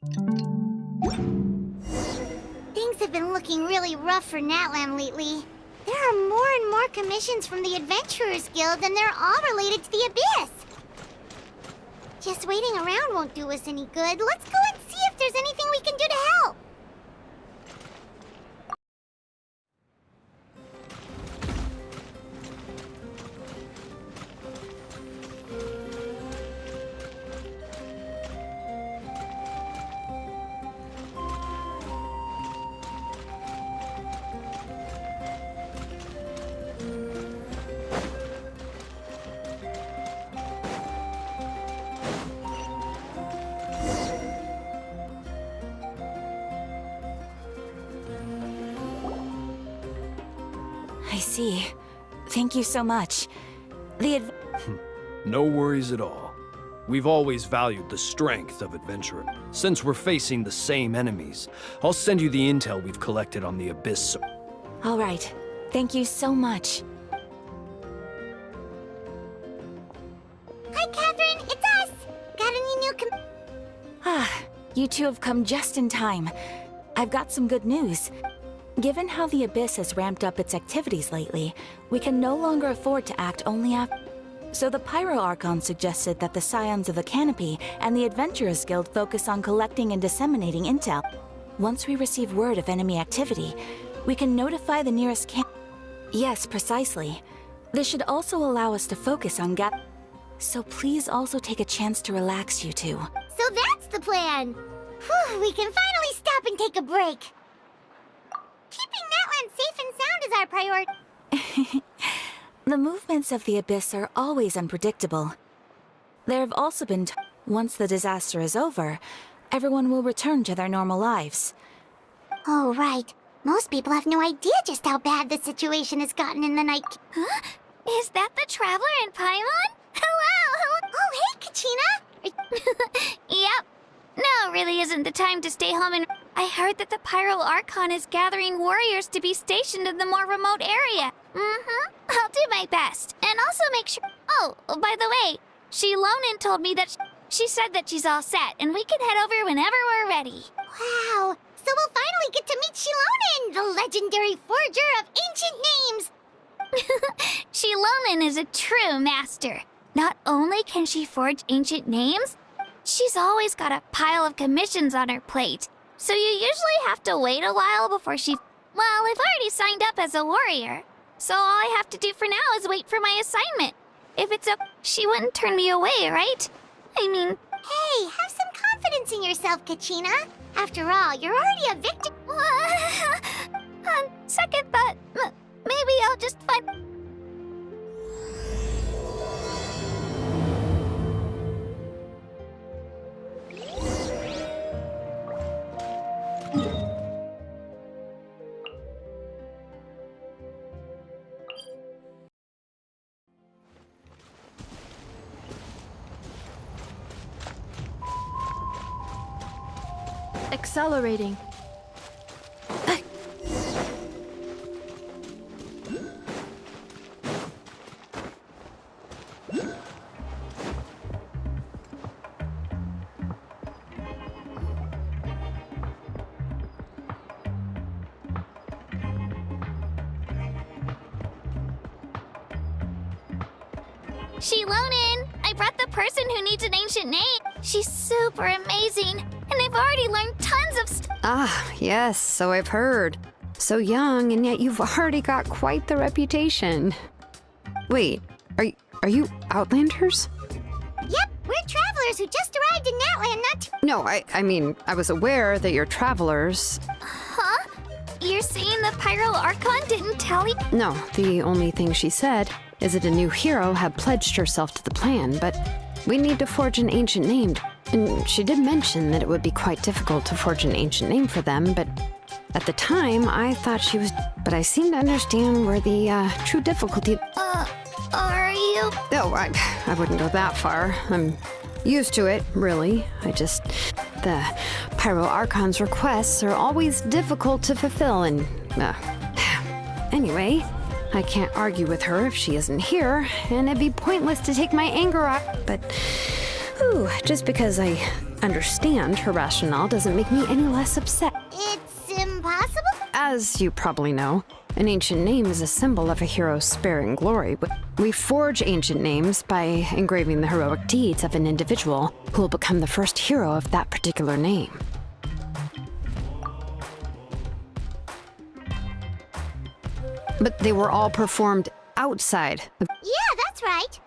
Things have been looking really rough for Natlan lately. There are more and more commissions from the Adventurers Guild, and they're all related to the Abyss. Just waiting around won't do us any good. Let's go and see if there's anything we can do to help. I see. Thank you so much. No worries at all. We've always valued the strength of adventurer. Since we're facing the same enemies, I'll send you the intel we've collected on the Abyss. All right. Thank you so much. Hi, Catherine. It's us. Got any new You two have come just in time. I've got some good news. Given how the Abyss has ramped up its activities lately, we can no longer afford to act only after. So the Pyro Archon suggested that the Scions of the Canopy and the Adventurers Guild focus on collecting and disseminating intel. Once we receive word of enemy activity, we can notify the nearest camp. Yes, precisely. This should also allow us to focus on So please also take a chance to relax, you two. So that's the plan. Whew, we can finally stop and take a break. Keeping Natlan safe and sound is our priority. The movements of the Abyss are always unpredictable. There have also been once the disaster is over, everyone will return to their normal lives. Oh, right. Most people have no idea just how bad the situation has gotten in the night. Huh? Is that the Traveler in Paimon? Hello! Oh, hey, Kachina! Yep. Now really isn't the time to stay home and... I heard that the Pyro Archon is gathering warriors to be stationed in the more remote area. I'll do my best. And also make sure... Oh, by the way, Shilonin told me that she said that she's all set, and we can head over whenever we're ready. Wow! So we'll finally get to meet Shilonin, the legendary forger of ancient names! Shilonin is a true master. Not only can she forge ancient names, she's always got a pile of commissions on her plate. So you usually have to wait a while before she... Well, I've already signed up as a warrior. So all I have to do for now is wait for my assignment. If it's she wouldn't turn me away, right? I mean... Hey, have some confidence in yourself, Kachina. After all, you're already a victim. On second thought, maybe I'll just find... Accelerating. Shilonin! I brought the person who needs an ancient name. She's super amazing, and I've already learned tons of stuff. Ah, yes, so I've heard. So young, and yet you've already got quite the reputation. Wait, are you Outlanders? Yep, we're travelers who just arrived in Natlan not too... No, I mean, I was aware that you're travelers. Huh? You're saying the Pyro Archon didn't tell you? No, the only thing she said is that a new hero had pledged herself to the plan, but we need to forge an ancient name. And she did mention that it would be quite difficult to forge an ancient name for them, but at the time, I thought she was... But I seem to understand where the true difficulty... Are you? No, I wouldn't go that far. I'm used to it, really. The Pyro Archon's requests are always difficult to fulfill, and... Anyway, I can't argue with her if she isn't here, and it'd be pointless to take my anger out. But, just because I understand her rationale doesn't make me any less upset. It's impossible? As you probably know, an ancient name is a symbol of a hero's spirit and glory. We forge ancient names by engraving the heroic deeds of an individual who will become the first hero of that particular name. But they were all performed outside of... Yeah, that's right.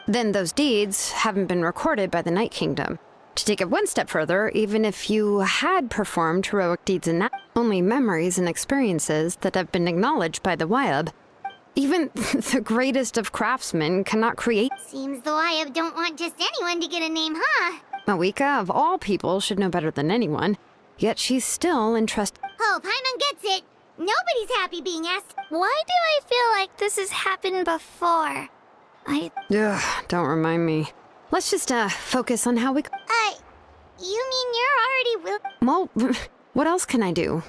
Then those deeds haven't been recorded by the Night Kingdom. To take it one step further, even if you had performed heroic deeds in that, only memories and experiences that have been acknowledged by the Wyab. Even the greatest of craftsmen cannot create... Seems the Wyab don't want just anyone to get a name, huh? Mawika, of all people, should know better than anyone. Yet she's still entrusted... Oh, Paimon gets it. Nobody's happy being asked. Why do I feel like this has happened before? Ugh, don't remind me. Let's just, focus on how we... You mean you're already Well, what else can I do?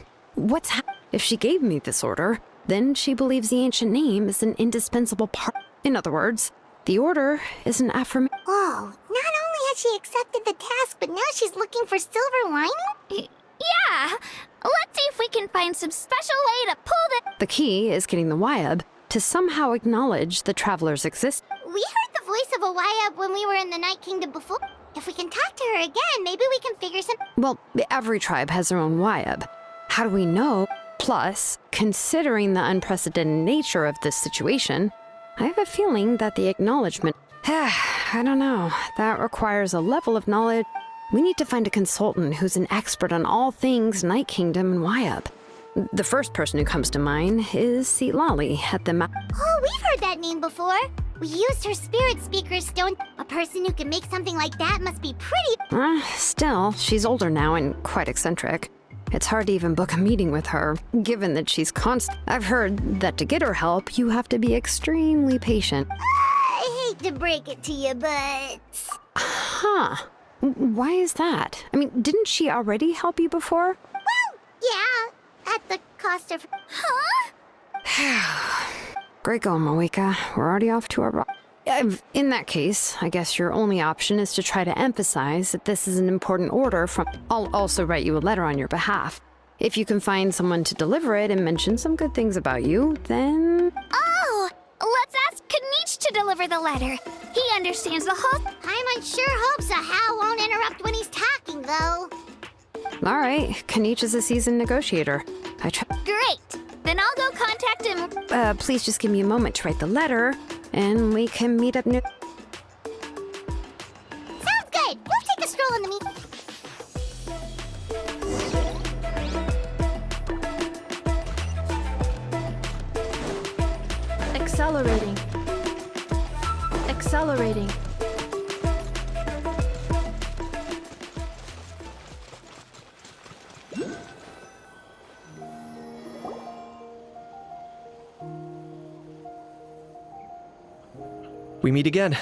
If she gave me this order, then she believes the ancient name is an indispensable part. In other words, the order is an affirmation. Oh, not only has she accepted the task, but now she's looking for silver lining? Yeah! Let's see if we can find some special way to pull The key is getting the Wyab to somehow acknowledge the traveler's existence. We heard the voice of a Wyab when we were in the Night Kingdom before. If we can talk to her again, maybe we can figure some... Well, every tribe has their own Wyab. How do we know? Plus, considering the unprecedented nature of this situation, I have a feeling that the acknowledgement... I don't know. That requires a level of knowledge. We need to find a consultant who's an expert on all things Night Kingdom and Wyab. The first person who comes to mind is Lali at the Oh, we've heard that name before. We used her spirit speaker stone. A person who can make something like that must be pretty... Still, she's older now and quite eccentric. It's hard to even book a meeting with her, given that she's constant. I've heard that to get her help, you have to be extremely patient. I hate to break it to you, but... Huh. Why is that? I mean, didn't she already help you before? Well, yeah. At the cost of... Huh? Great going, Mawika. We're already off to our... In that case, I guess your only option is to try to emphasize that this is an important order from... I'll also write you a letter on your behalf. If you can find someone to deliver it and mention some good things about you, then... Oh! Let's ask Kanich to deliver the letter. He understands the whole... Paimon sure hopes a Hal won't interrupt when he's talking, though. All right, Kanich is a seasoned negotiator. Great! Then I'll go contact him. Please just give me a moment to write the letter, and we can meet up near... Sounds good. We'll take a stroll in the meet... Accelerating. Accelerating. We meet again.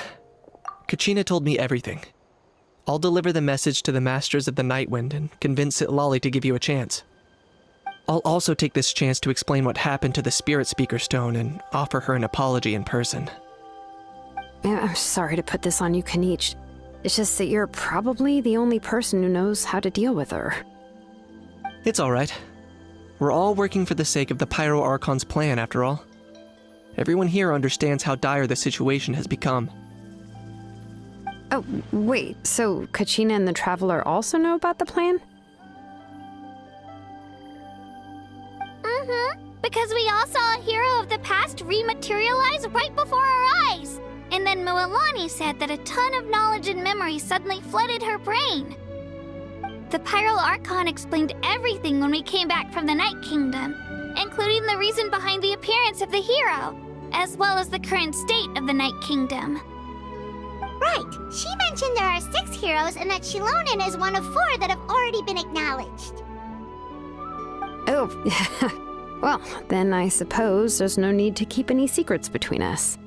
Kachina told me everything. I'll deliver the message to the Masters of the Nightwind and convince Lali to give you a chance. I'll also take this chance to explain what happened to the Spirit Speaker Stone and offer her an apology in person. I'm sorry to put this on you, Kanich. It's just that you're probably the only person who knows how to deal with her. It's all right. We're all working for the sake of the Pyro Archon's plan, after all. Everyone here understands how dire the situation has become. Oh, wait, so Kachina and the Traveler also know about the plan? Because we all saw a hero of the past rematerialize right before our eyes. And then Mualani said that a ton of knowledge and memory suddenly flooded her brain. The Pyro Archon explained everything when we came back from the Night Kingdom, including the reason behind the appearance of the hero, as well as the current state of the Night Kingdom. Right. She mentioned there are 6 heroes and that Shilonen is one of 4 that have already been acknowledged. Oh, well, then I suppose there's no need to keep any secrets between us.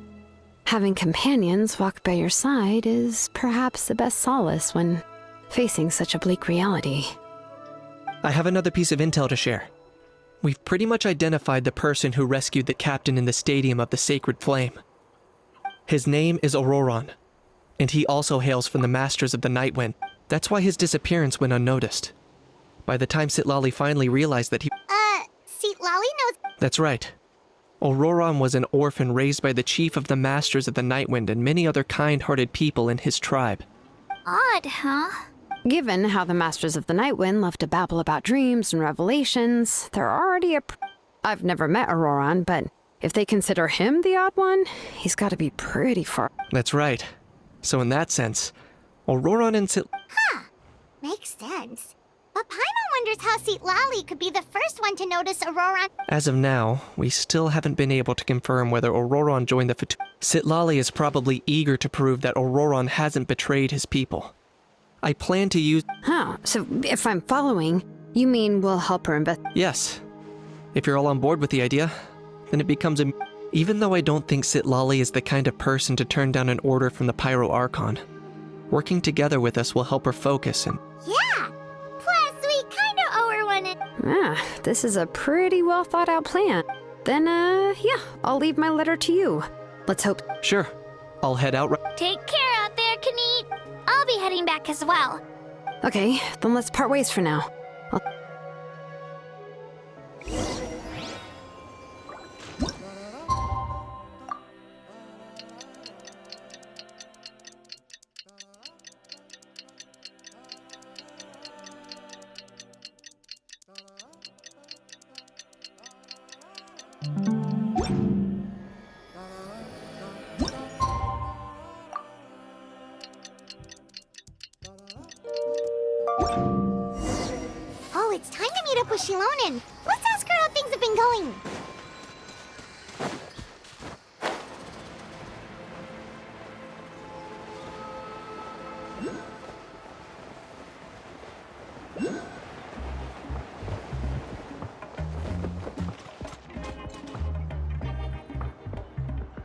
Having companions walk by your side is perhaps the best solace when facing such a bleak reality. I have another piece of intel to share. We've pretty much identified the person who rescued the captain in the Stadium of the Sacred Flame. His name is Auroron, and he also hails from the Masters of the Nightwind. That's why his disappearance went unnoticed. By the time Sitlali finally realized that he... See, Lolly knows. That's right. Auroron was an orphan raised by the chief of the Masters of the Nightwind and many other kind-hearted people in his tribe. Odd, huh? Given how the Masters of the Nightwind love to babble about dreams and revelations, they're already I've never met Auroron, but if they consider him the odd one, he's got to be pretty far. That's right. So in that sense, Auroron and Makes sense. But Paimon wonders how Sitlali could be the first one to notice Auroron. As of now, we still haven't been able to confirm whether Auroron joined the Sitlali is probably eager to prove that Auroron hasn't betrayed his people. I plan to use... Huh, so if I'm following, you mean we'll help her Yes. If you're all on board with the idea, then it becomes a... Even though I don't think Sitlali is the kind of person to turn down an order from the Pyro Archon, working together with us will help her focus and... Yeah! Plus, we kinda owe her one. This is a pretty well thought out plan. Then, yeah, I'll leave my letter to you. Let's hope... Sure. I'll head out Take care out there, Kanit. I'll be heading back as well. Okay, then let's part ways for now. Oh, it's time to meet up with Shilonen. Let's ask her how things have been going.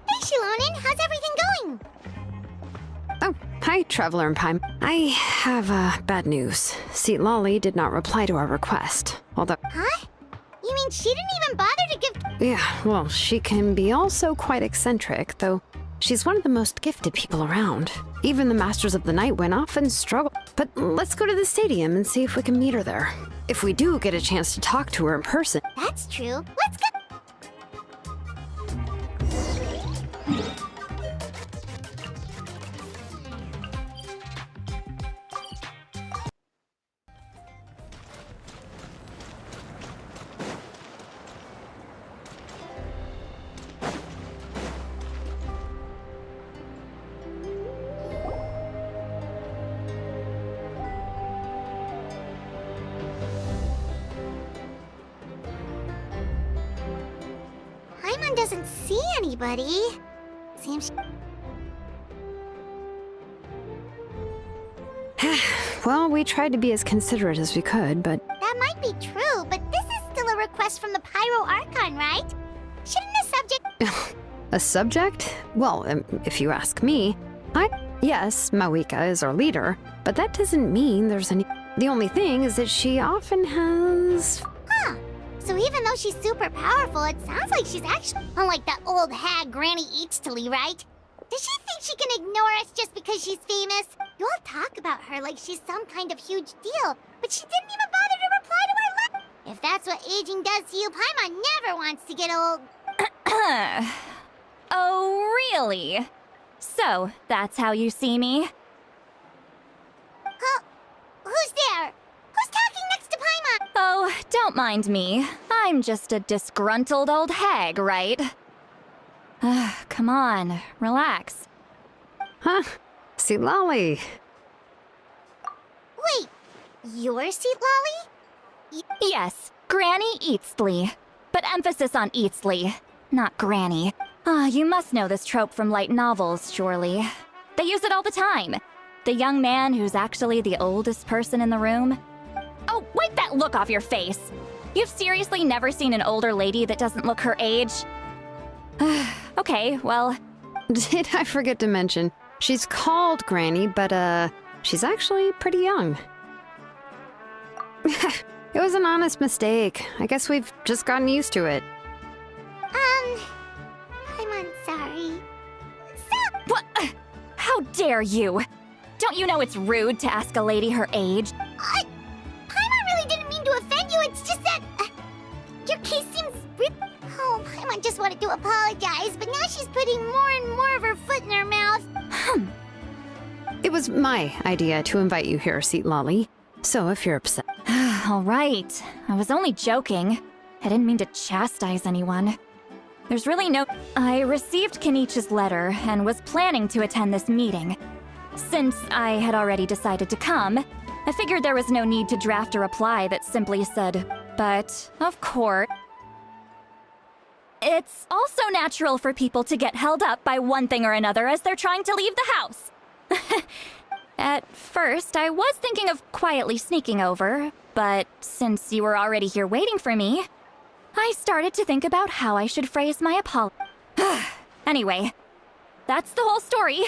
Hey, Shilonen, how's everything going? Oh, hi, Traveler and Paimon. I have, bad news. Sitlali did not reply to our request. Although... Huh? You mean she didn't even bother to give... Yeah, well, she can be also quite eccentric, though she's one of the most gifted people around. Even the Masters of the Nightwind often struggle. But let's go to the stadium and see if we can meet her there. If we do get a chance to talk to her in person... That's true. Let's go. Paimon doesn't see anybody. Seems... Well, we tried to be as considerate as we could, but... That might be true, but this is still a request from the Pyro Archon, right? Shouldn't a subject... A subject? Well, if you ask me, Yes, Mawika is our leader, but that doesn't mean there's any... The only thing is that she often has... Huh. So even though she's super powerful, it sounds like she's actually... Unlike that old hag Granny Eatstily, right? Does she think she can ignore us just because she's famous? You all talk about her like she's some kind of huge deal, but she didn't even bother to reply to our letter. If that's what aging does to you, Paimon never wants to get old. Oh, really? So, that's how you see me? Huh? Who's there? Who's talking next to Paimon? Oh, don't mind me. I'm just a disgruntled old hag, right? Come on, relax. Huh? Sitlali. Wait, you're Sitlali? Yes, Granny Eatsley. But emphasis on Eatsley, not Granny. You must know this trope from light novels, surely. They use it all the time. The young man who's actually the oldest person in the room. Oh, wipe that look off your face! You've seriously never seen an older lady that doesn't look her age? Okay, well... Did I forget to mention, she's called Granny, but, she's actually pretty young. It was an honest mistake. I guess we've just gotten used to it. I'm sorry. What? How dare you? Don't you know it's rude to ask a lady her age? Paimon really didn't mean to offend you. It's just that your case seems Oh, Paimon just wanted to apologize, but now she's putting more and more of her foot in her mouth. It was my idea to invite you here, Seat Lolly. So if you're upset... All right. I was only joking. I didn't mean to chastise anyone. There's really no... I received Kenichi's letter and was planning to attend this meeting. Since I had already decided to come, I figured there was no need to draft a reply that simply said, "But, of course..." It's also natural for people to get held up by one thing or another as they're trying to leave the house. At first, I was thinking of quietly sneaking over, but since you were already here waiting for me, I started to think about how I should phrase my apology. Anyway, that's the whole story.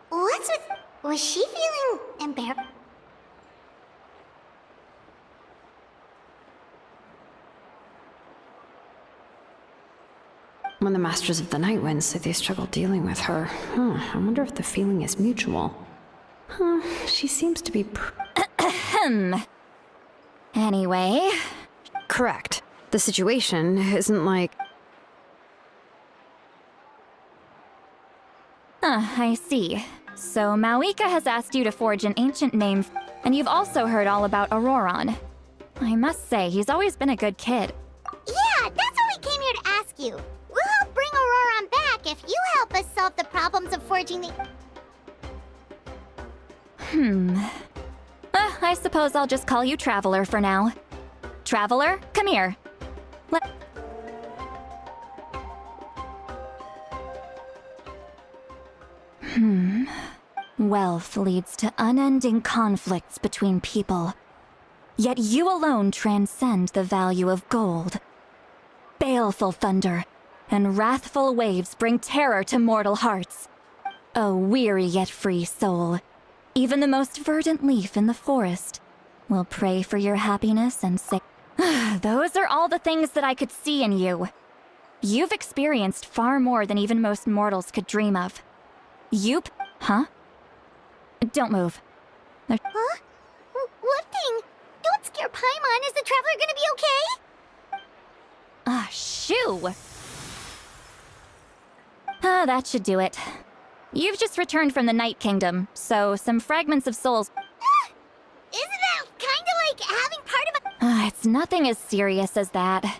What's with... Was she feeling embarrassed? When the Masters of the Night Wind say they struggle dealing with her, I wonder if the feeling is mutual. She seems to be Anyway... correct. The situation isn't like... I see. So Mauika has asked you to forge an ancient name, and you've also heard all about Auroron. I must say, he's always been a good kid. Yeah, that's what we came here to ask you. We'll help bring Auroron back if you help us solve the problems of forging the... I suppose I'll just call you Traveler for now. Traveler, come here. Wealth leads to unending conflicts between people. Yet you alone transcend the value of gold. Baleful thunder and wrathful waves bring terror to mortal hearts. A weary yet free soul, even the most verdant leaf in the forest, will pray for your happiness and say, those are all the things that I could see in you. You've experienced far more than even most mortals could dream of. Huh? Don't move. Huh? What thing? Don't scare Paimon. Is the Traveler gonna be okay? Shoo! That should do it. You've just returned from the Night Kingdom, so some fragments of souls... Isn't that kinda like having part of a... It's nothing as serious as that.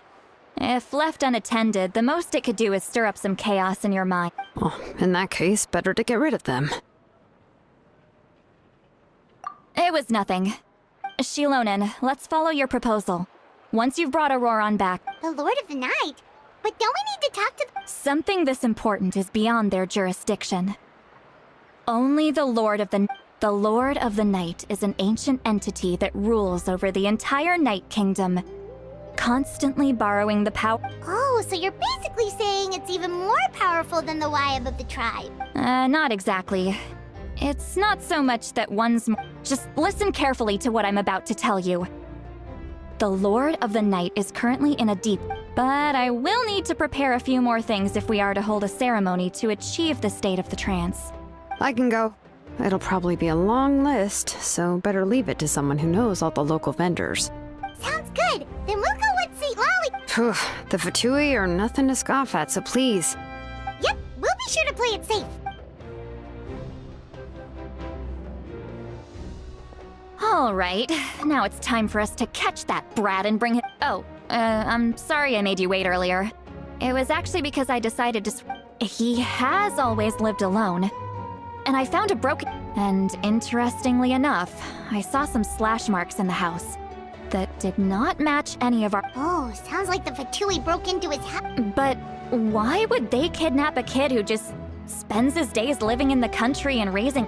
If left unattended, the most it could do is stir up some chaos in your mind. Well, in that case, better to get rid of them. It was nothing. Shilonen, let's follow your proposal. Once you've brought Auroron back... The Lord of the Night? But don't we need to talk to... Something this important is beyond their jurisdiction. Only the Lord of the... The Lord of the Night is an ancient entity that rules over the entire Night Kingdom, constantly borrowing the power... Oh, so you're basically saying it's even more powerful than the Wyab of the tribe. Not exactly. It's not so much that one's... Just listen carefully to what I'm about to tell you. The Lord of the Night is currently in a deep... But I will need to prepare a few more things if we are to hold a ceremony to achieve the state of the trance. I can go. It'll probably be a long list, so better leave it to someone who knows all the local vendors. Sounds good. Then we'll go with St. Lolly. Phew, the Fatui are nothing to scoff at, so please. Yep, we'll be sure to play it safe. All right, now it's time for us to catch that brat and bring him... Oh, I'm sorry I made you wait earlier. It was actually because I decided to... He has always lived alone. And I found a broken... And interestingly enough, I saw some slash marks in the house that did not match any of our... Oh, sounds like the Fatui broke into his house. But why would they kidnap a kid who just spends his days living in the country and raising...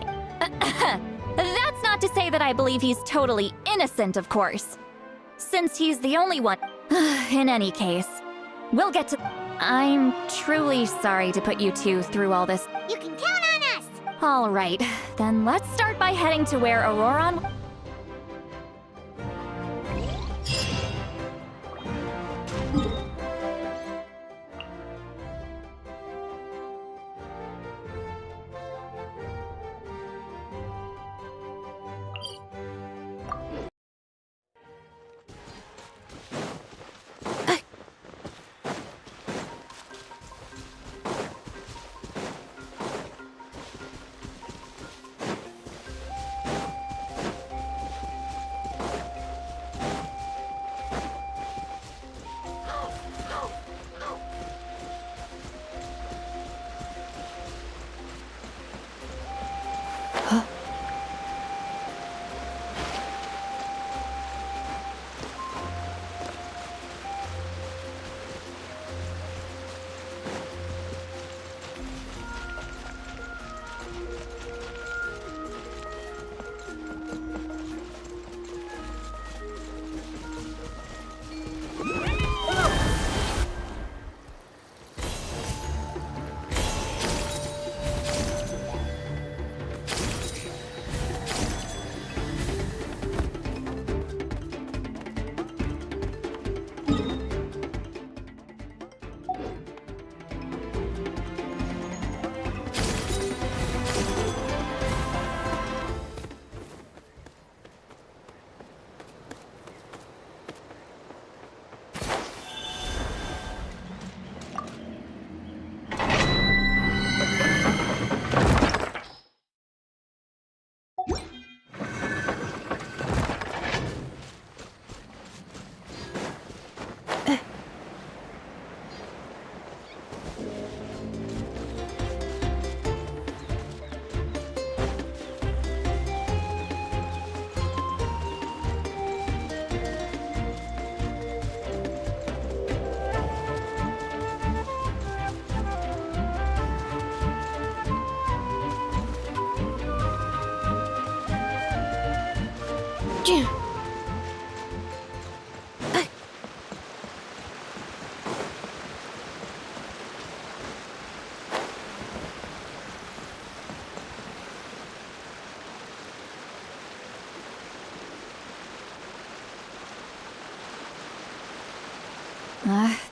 That's not to say that I believe he's totally innocent, of course. Since he's the only one... In any case, we'll get to... I'm truly sorry to put you two through all this. You can count on us. All right, then let's start by heading to where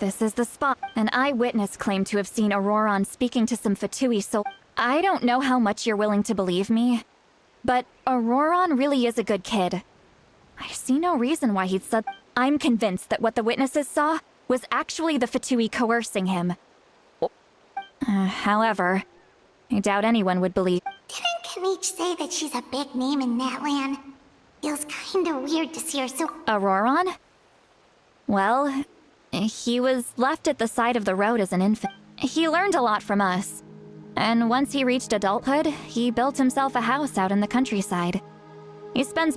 This is the spot. An eyewitness claimed to have seen Auroron speaking to some Fatui, so I don't know how much you're willing to believe me, but Auroron really is a good kid. I see no reason why he'd said. I'm convinced that what the witnesses saw was actually the Fatui coercing him. However, I doubt anyone would believe. Didn't Kanich say that she's a big name in Natlan? Feels kinda weird to see her so... Auroron? Well, he was left at the side of the road as an infant. He learned a lot from us. And once he reached adulthood, he built himself a house out in the countryside. He spends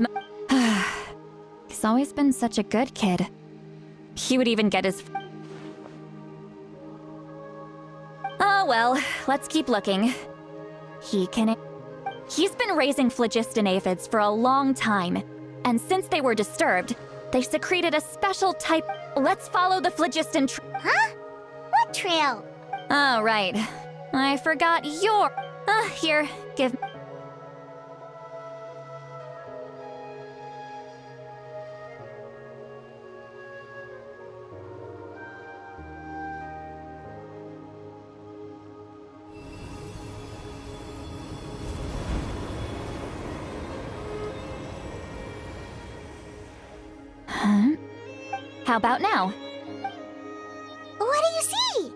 He's always been such a good kid. He would even get his... Oh well, let's keep looking. He's been raising phlogiston aphids for a long time. And since they were disturbed, they secreted a special type... Let's follow the phlogiston Huh? What trail? Oh, right. I forgot your... Here, give... Huh? How about now? What do you see?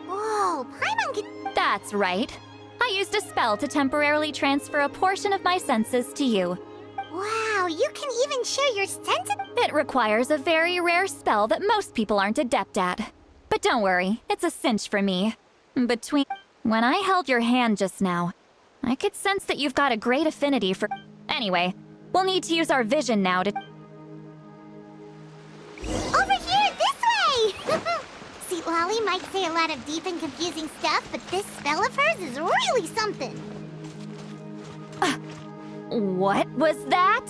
Whoa, Paimon could... That's right. I used a spell to temporarily transfer a portion of my senses to you. Wow, you can even share your senses? It requires a very rare spell that most people aren't adept at. But don't worry, it's a cinch for me. When I held your hand just now, I could sense that you've got a great affinity for... Anyway, we'll need to use our vision now to... Over here, this way! See, Lolly might say a lot of deep and confusing stuff, but this spell of hers is really something. What was that?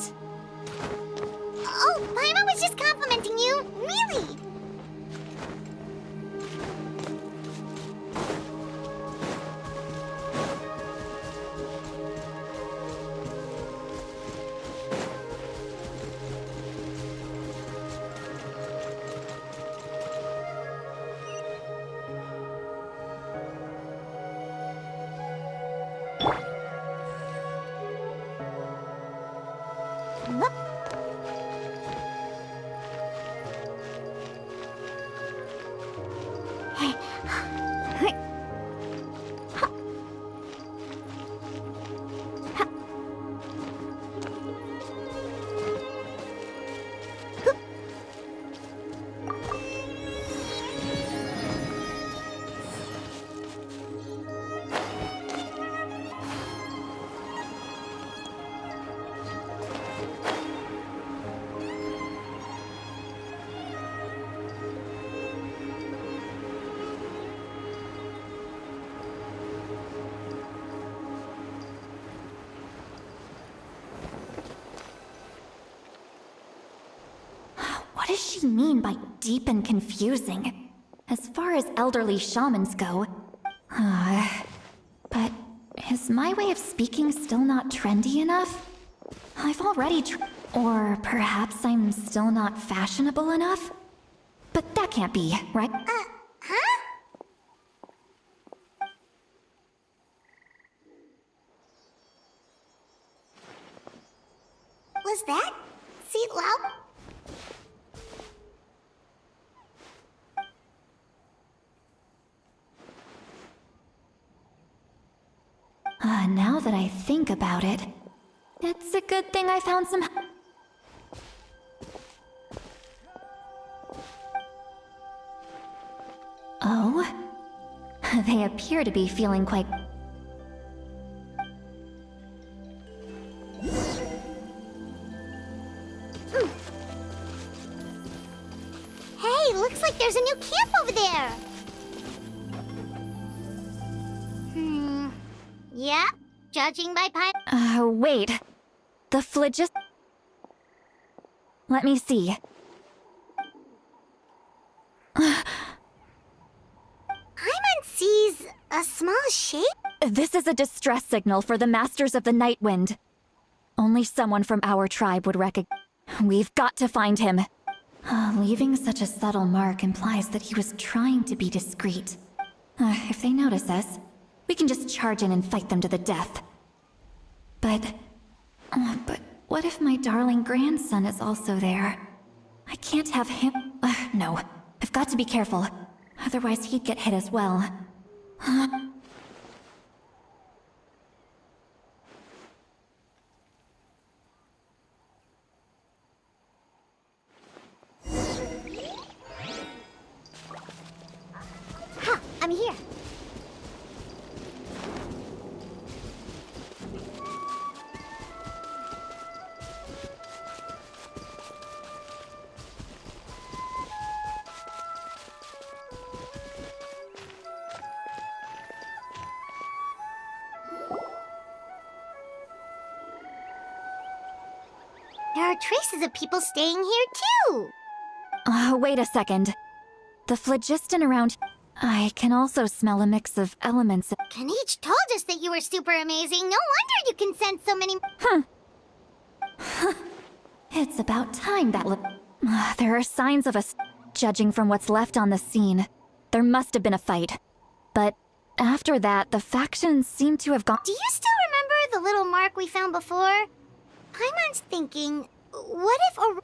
Oh, Paimon was just complimenting you. Really? What does she mean by deep and confusing? As far as elderly shamans go... but is my way of speaking still not trendy enough? I've already or perhaps I'm still not fashionable enough? But that can't be, right? Huh? Was that Seat Lao? Now that I think about it, it's a good thing I found some... Oh? They appear to be feeling quite... Hey, looks like there's a new camp over there. Yeah? Judging by Wait. The Phlegist... Let me see. Paimon sees a small shape? This is a distress signal for the Masters of the Night Wind. Only someone from our tribe would recognize. We've got to find him. Leaving such a subtle mark implies that he was trying to be discreet. If they notice us, we can just charge in and fight them to the death. But what if my darling grandson is also there? I can't have him... no, I've got to be careful. Otherwise he'd get hit as well. Ha! I'm here. There are traces of people staying here too. Wait a second. The phlogiston around... I can also smell a mix of elements. Kanich told us that you were super amazing. No wonder you can sense so many... It's about time that there are signs of us. Judging from what's left on the scene, there must have been a fight. But after that, the factions seem to have gone... Do you still remember the little mark we found before? Paimon's thinking, what if a...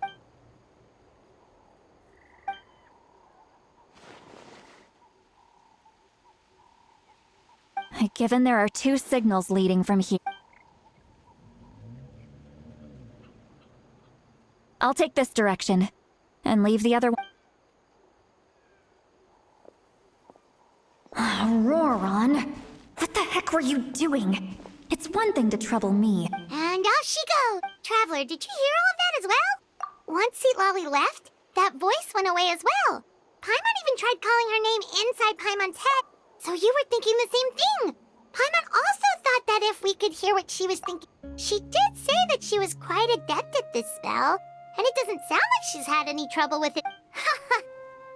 Given there are two signals leading from here... I'll take this direction, and leave the other one... Roron! What the heck were you doing? It's one thing to trouble me. And off she goes! Traveler, did you hear all of that as well? Once Lolly left, that voice went away as well. Paimon even tried calling her name inside Paimon's head. So you were thinking the same thing. Paimon also thought that if we could hear what she was thinking... She did say that she was quite adept at this spell, and it doesn't sound like she's had any trouble with it.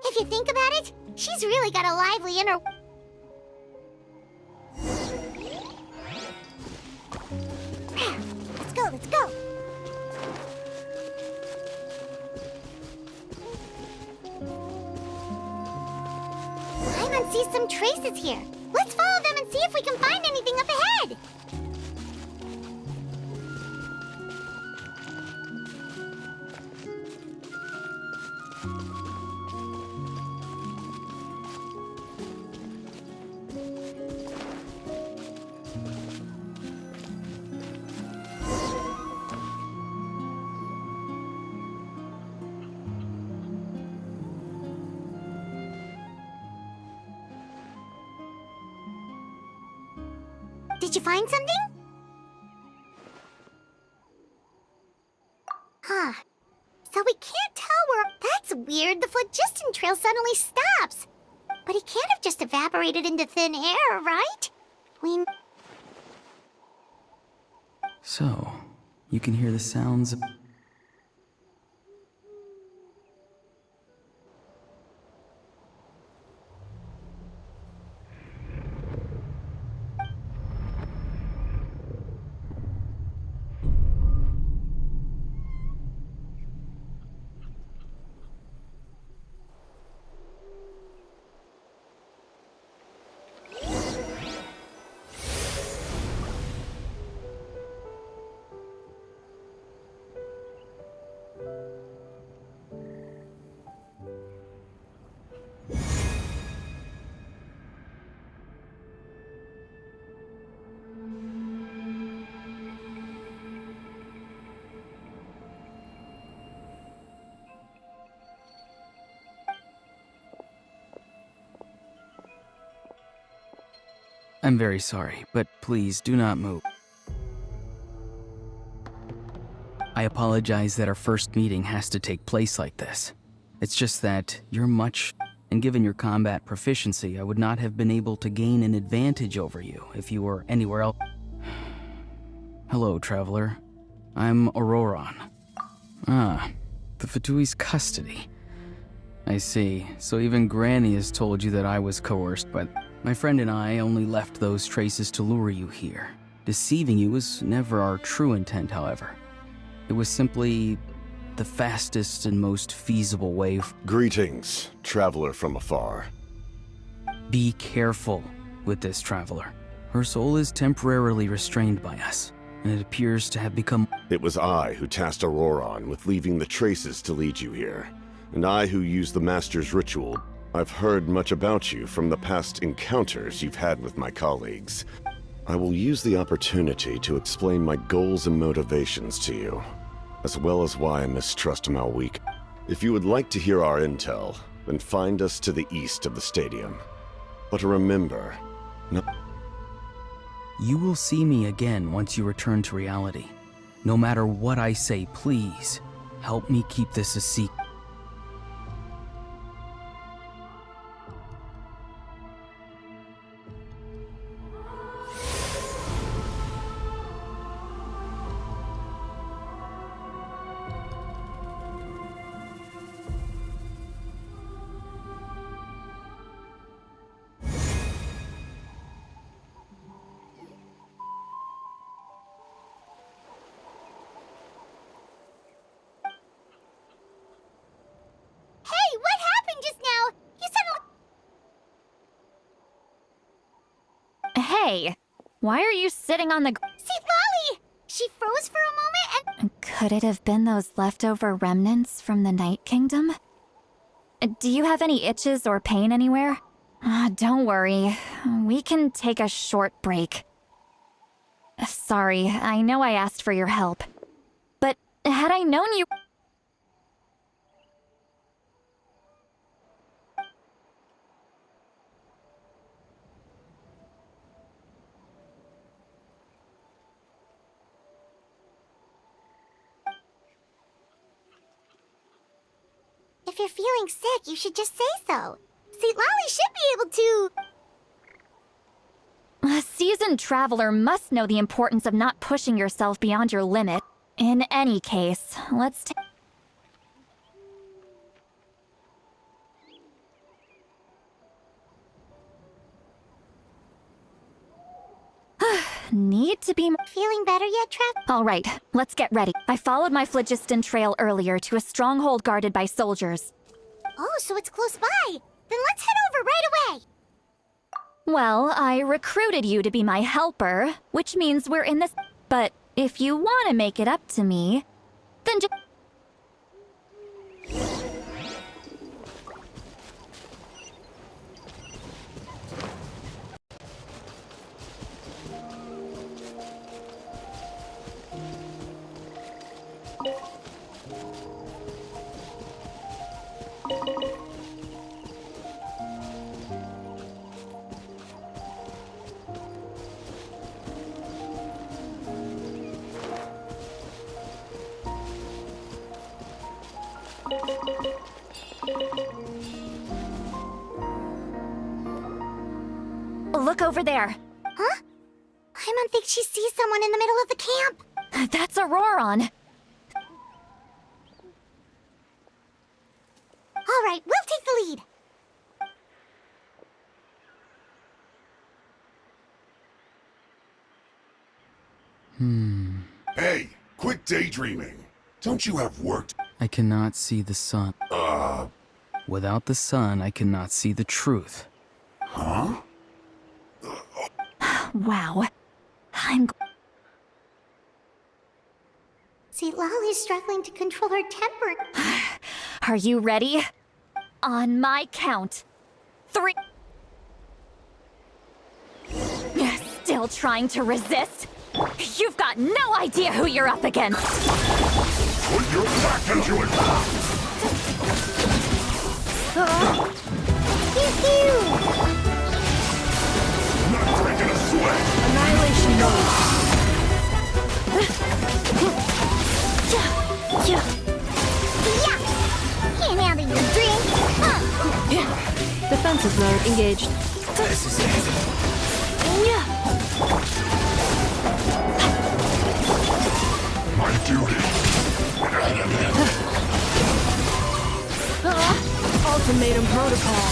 If you think about it, she's really got a lively inner... Let's go, let's go! Paimon sees some traces here. Let's follow them and see if we can find anything up ahead! Did you find something? Huh. So we can't tell where... That's weird. The phlogiston trail suddenly stops. But he can't have just evaporated into thin air, right? We... So, you can hear the sounds of... I'm very sorry, but please do not move. I apologize that our first meeting has to take place like this. It's just that you're much... And given your combat proficiency, I would not have been able to gain an advantage over you if you were anywhere else. Hello, traveler. I'm Auroron. Ah, the Fatui's custody. I see. So even Granny has told you that I was coerced by... My friend and I only left those traces to lure you here. Deceiving you was never our true intent, however. It was simply the fastest and most feasible way. Greetings, traveler from afar. Be careful with this traveler. Her soul is temporarily restrained by us, and it appears to have become... It was I who tasked Auroron with leaving the traces to lead you here, and I who used the Master's ritual. I've heard much about you from the past encounters you've had with my colleagues. I will use the opportunity to explain my goals and motivations to you, as well as why I mistrust Malweek. If you would like to hear our intel, then find us to the east of the stadium. But remember, no... You will see me again once you return to reality. No matter what I say, please, help me keep this a secret. Hey, what happened just now? You suddenly... Hey, why are you sitting on the... See, Lolly! She froze for a moment and... Could it have been those leftover remnants from the Night Kingdom? Do you have any itches or pain anywhere? Don't worry. We can take a short break. Sorry, I know I asked for your help. But had I known you... If you're feeling sick, you should just say so. See, Lolly should be able to... A seasoned traveler must know the importance of not pushing yourself beyond your limit. In any case, let's take... Need to be... Feeling better yet, Trev? All right, let's get ready. I followed my phlogiston trail earlier to a stronghold guarded by soldiers. Oh, so it's close by. Then let's head over right away. Well, I recruited you to be my helper, which means we're in this... But if you want to make it up to me, then just... Look over there. Huh? I don't think she sees someone in the middle of the camp. That's Auroron. All right, we'll take the lead. Hey, quit daydreaming. Don't you have work? I cannot see the sun. Without the sun, I cannot see the truth. Huh? Wow. I'm... See, Lolly's struggling to control her temper. Are you ready? On my count. 3... Still trying to resist? You've got no idea who you're up against! Put your back into it! Not breaking a sweat! Annihilation mode. Can't handle your drink. Defensive mode engaged. This is it! duty. Ultimatum protocol.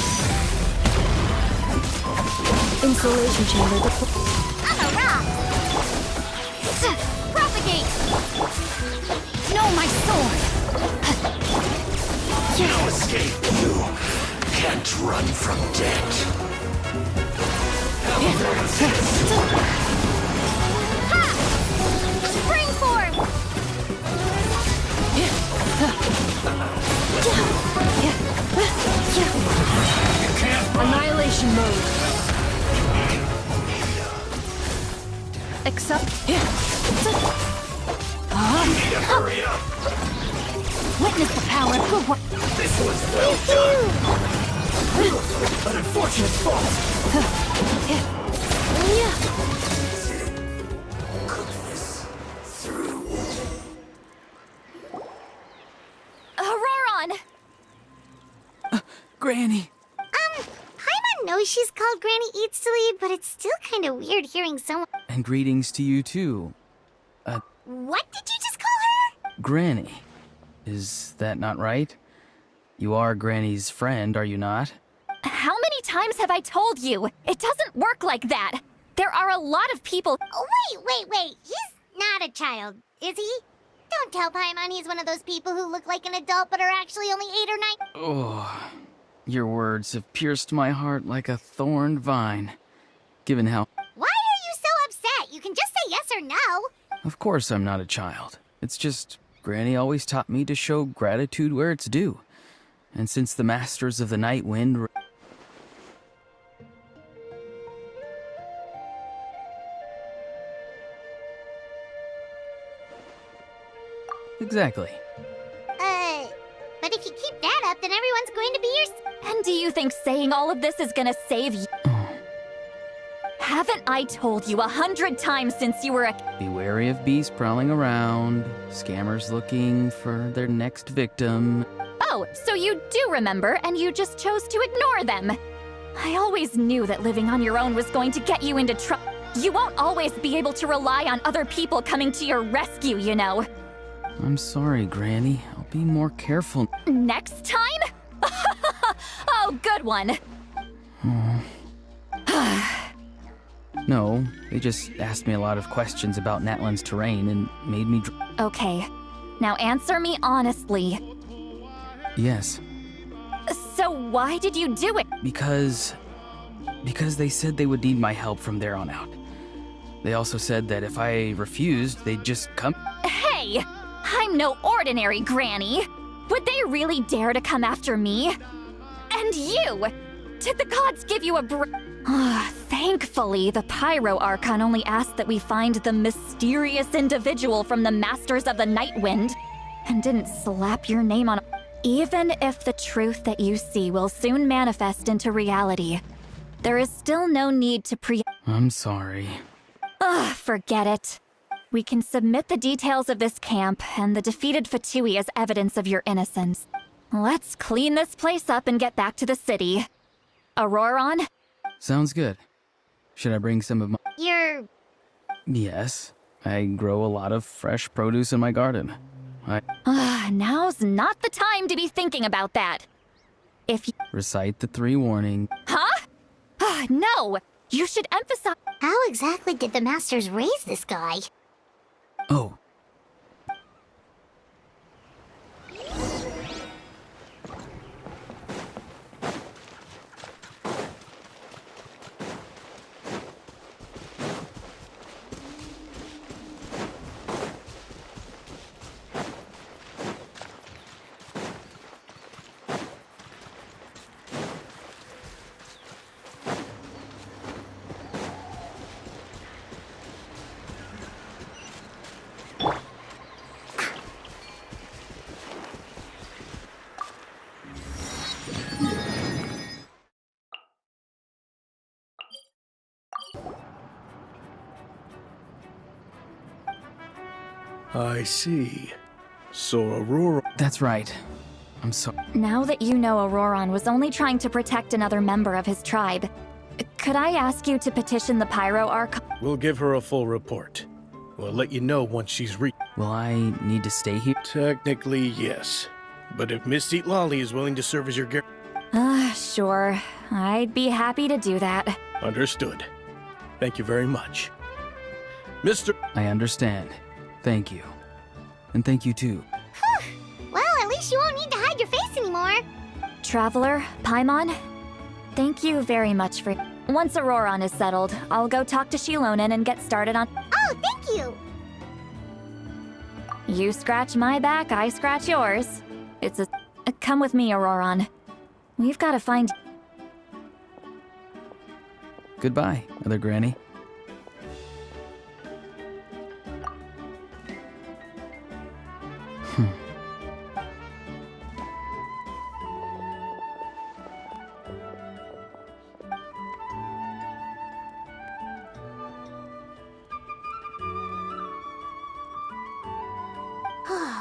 Insulation chamber. I'm a rock! Propagate! No, my sword! No escape, you can't run from death. Ha! Spring form! Annihilation mode. Except. Hurry up! Witness the power of good work. This was well done! An unfortunate fault! Cook this through. Auroron! Granny! Paimon knows she's called Granny Eats to Leave, but it's still kind of weird hearing someone. And greetings to you too. What did you just call her? Granny. Is that not right? You are Granny's friend, are you not? How many times have I told you? It doesn't work like that. There are a lot of people. Oh, wait. He's not a child, is he? Don't tell Paimon he's one of those people who look like an adult but are actually only 8 or 9. Oh, your words have pierced my heart like a thorned vine. Given how... Why are you so upset? You can just say yes or no. Of course I'm not a child. It's just, Granny always taught me to show gratitude where it's due. And since the Masters of the Night Wind... Exactly. But if you keep that up, then everyone's going to be your... And do you think saying all of this is gonna save you? Haven't I told you 100 times since you were a... Be wary of bees prowling around, scammers looking for their next victim. Oh, so you do remember, and you just chose to ignore them. I always knew that living on your own was going to get you into trouble. You won't always be able to rely on other people coming to your rescue, you know. I'm sorry, Granny. I'll be more careful. Next time? Oh, good one. No, they just asked me a lot of questions about Natlan's terrain and made me Okay, now answer me honestly. Yes. So why did you do it? Because they said they would need my help from there on out. They also said that if I refused, they'd just come... Hey! I'm no ordinary granny! Would they really dare to come after me? And you! Did the gods give you a Thankfully, the Pyro Archon only asked that we find the mysterious individual from the Masters of the Night Wind, and didn't slap your name on... Even if the truth that you see will soon manifest into reality, there is still no need to I'm sorry. Forget it. We can submit the details of this camp and the defeated Fatui as evidence of your innocence. Let's clean this place up and get back to the city. Auroron? Sounds good. Should I bring some of my... Yes. I grow a lot of fresh produce in my garden. Now's not the time to be thinking about that. If you... Recite the 3 warnings. Huh? No! You should emphasize... How exactly did the Masters raise this guy? Oh. I see. So Aurora... That's right. I'm sorry. Now that you know Auroron was only trying to protect another member of his tribe, could I ask you to petition the Pyro Archon? We'll give her a full report. We'll let you know once she's Will I need to stay here? Technically, yes. But if Miss Lolly is willing to serve as your guard... Sure. I'd be happy to do that. Understood. Thank you very much. Mr. I understand. Thank you. And thank you too. Well, at least you won't need to hide your face anymore. Traveler, Paimon, thank you very much for... Once Auroron is settled, I'll go talk to Shilonen and get started on... Oh, thank you! You scratch my back, I scratch yours. It's a... Come with me, Auroron. We've got to find... Goodbye, Other Granny.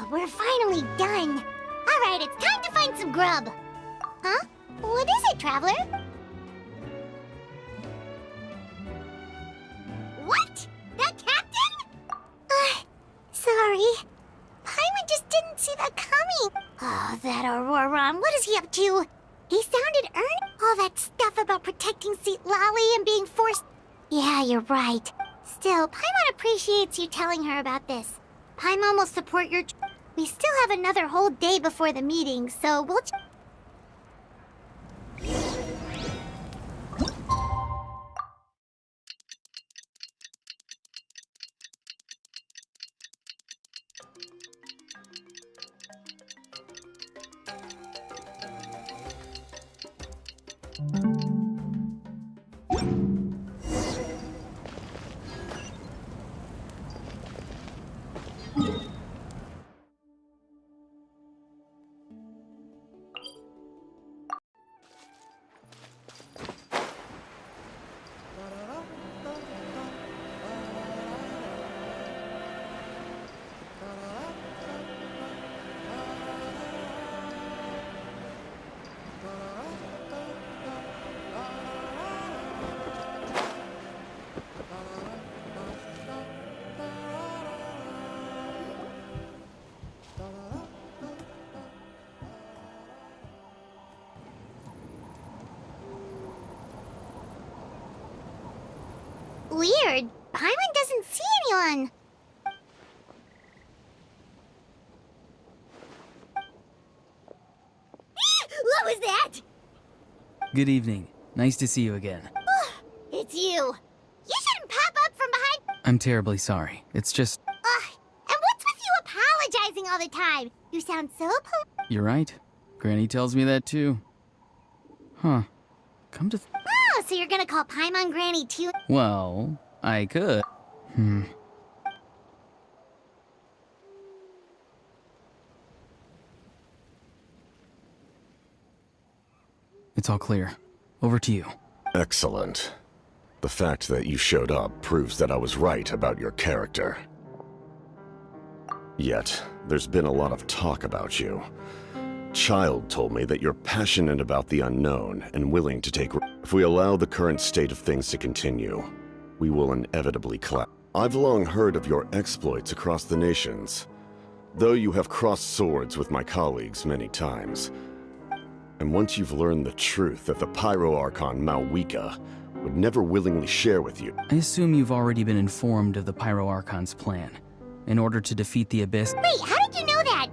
We're finally done. All right, it's time to find some grub. Huh? What is it, Traveler? What? The captain? Sorry. Paimon just didn't see that coming. Oh, that Auroron. What is he up to? He sounded earnest. All that stuff about protecting St. Lolly and being forced... Yeah, you're right. Still, Paimon appreciates you telling her about this. Paimon will support your... We still have another whole day before the meeting, so we'll... Weird. Paimon doesn't see anyone. What was that? Good evening. Nice to see you again. It's you. You shouldn't pop up from behind... I'm terribly sorry. It's just... And what's with you apologizing all the time? You sound so You're right. Granny tells me that too. Huh. Come to... Oh, so you're gonna call Paimon Granny too? Well, I could. It's all clear. Over to you. Excellent. The fact that you showed up proves that I was right about your character. Yet, there's been a lot of talk about you. Child told me that you're passionate about the unknown and willing to take... If we allow the current state of things to continue, we will inevitably collapse. I've long heard of your exploits across the nations, though you have crossed swords with my colleagues many times. And once you've learned the truth that the Pyro Archon Malwika would never willingly share with you... I assume you've already been informed of the Pyro Archon's plan. In order to defeat the Abyss... Wait, how did you know that?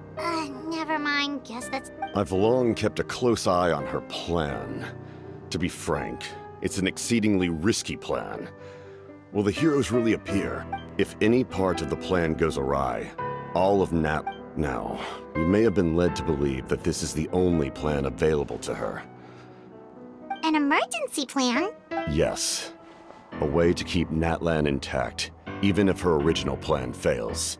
Never mind. Guess that's... I've long kept a close eye on her plan. To be frank, it's an exceedingly risky plan. Will the heroes really appear? If any part of the plan goes awry, all of Nat... Now, you may have been led to believe that this is the only plan available to her. An emergency plan? Yes. A way to keep Natlan intact, even if her original plan fails.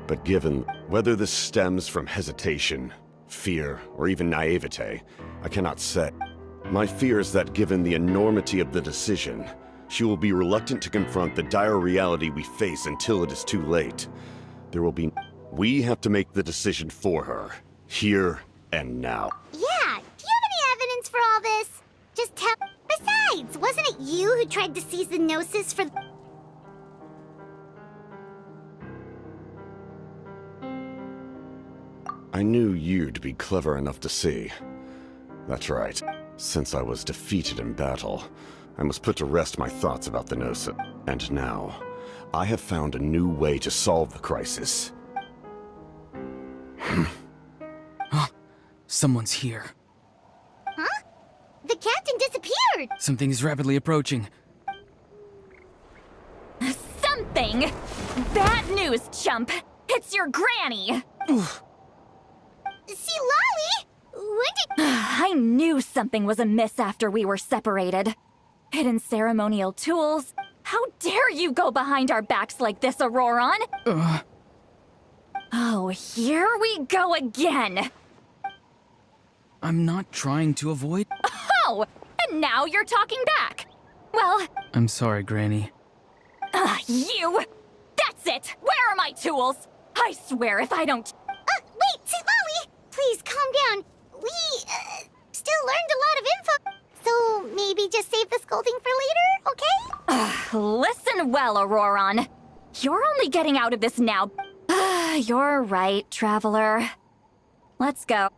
But given whether this stems from hesitation, fear, or even naivete, I cannot say. My fear is that given the enormity of the decision, she will be reluctant to confront the dire reality we face until it is too late. There will be... We have to make the decision for her, here and now. Yeah, do you have any evidence for all this? Just tell... Besides, wasn't it you who tried to seize the Gnosis for... I knew you'd be clever enough to see. That's right. Since I was defeated in battle, I must put to rest my thoughts about the Gnosis. And now, I have found a new way to solve the crisis. Someone's here. Huh? The captain disappeared! Something is rapidly approaching. Something? Bad news, chump! It's your granny! See, Lolly? When did... I knew something was amiss after we were separated. Hidden ceremonial tools. How dare you go behind our backs like this, Auroron? Oh, here we go again! I'm not trying to avoid... Oh! And now you're talking back! Well... I'm sorry, Granny. You! That's it! Where are my tools? I swear if I don't... wait, see, Lolly! Please, calm down. We, still learned a lot of info. So, maybe just save the scolding for later, okay? Listen well, Auroron. You're only getting out of this now. You're right, Traveler. Let's go.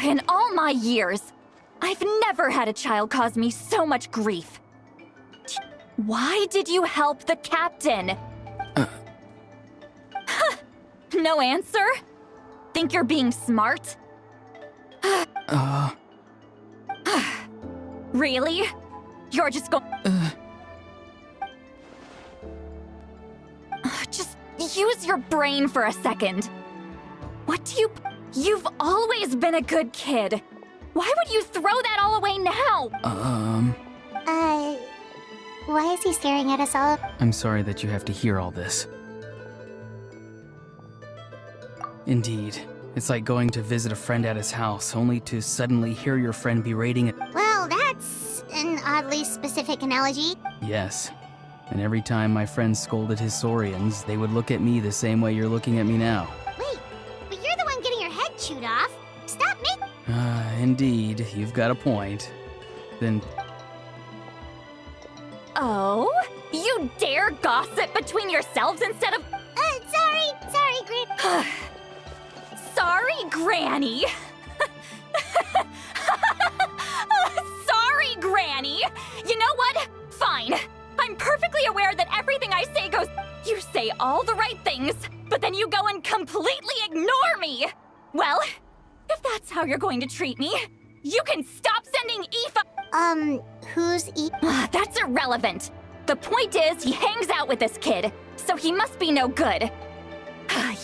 In all my years, I've never had a child cause me so much grief. Why did you help the captain? No answer? Think you're being smart? Really? You're just going... Just use your brain for a second. What do you... You've always been a good kid. Why would you throw that all away now? Why is he staring at us all? I'm sorry that you have to hear all this. Indeed. It's like going to visit a friend at his house, only to suddenly hear your friend berating it. Well, that's an oddly specific analogy. Yes. And every time my friend scolded his Saurians, they would look at me the same way you're looking at me now. Wait, but you're the one getting your head chewed off. Stop me! Indeed. You've got a point. Then... Oh? You dare gossip between yourselves instead of... Sorry, Granny. Sorry, Granny. Sorry, Granny. You know what? Fine. I'm perfectly aware that everything I say goes... You say all the right things, but then you go and completely ignore me. Well, if that's how you're going to treat me, you can stop sending Aoife... Who's Aoife? That's irrelevant. The point is, he hangs out with this kid, so he must be no good.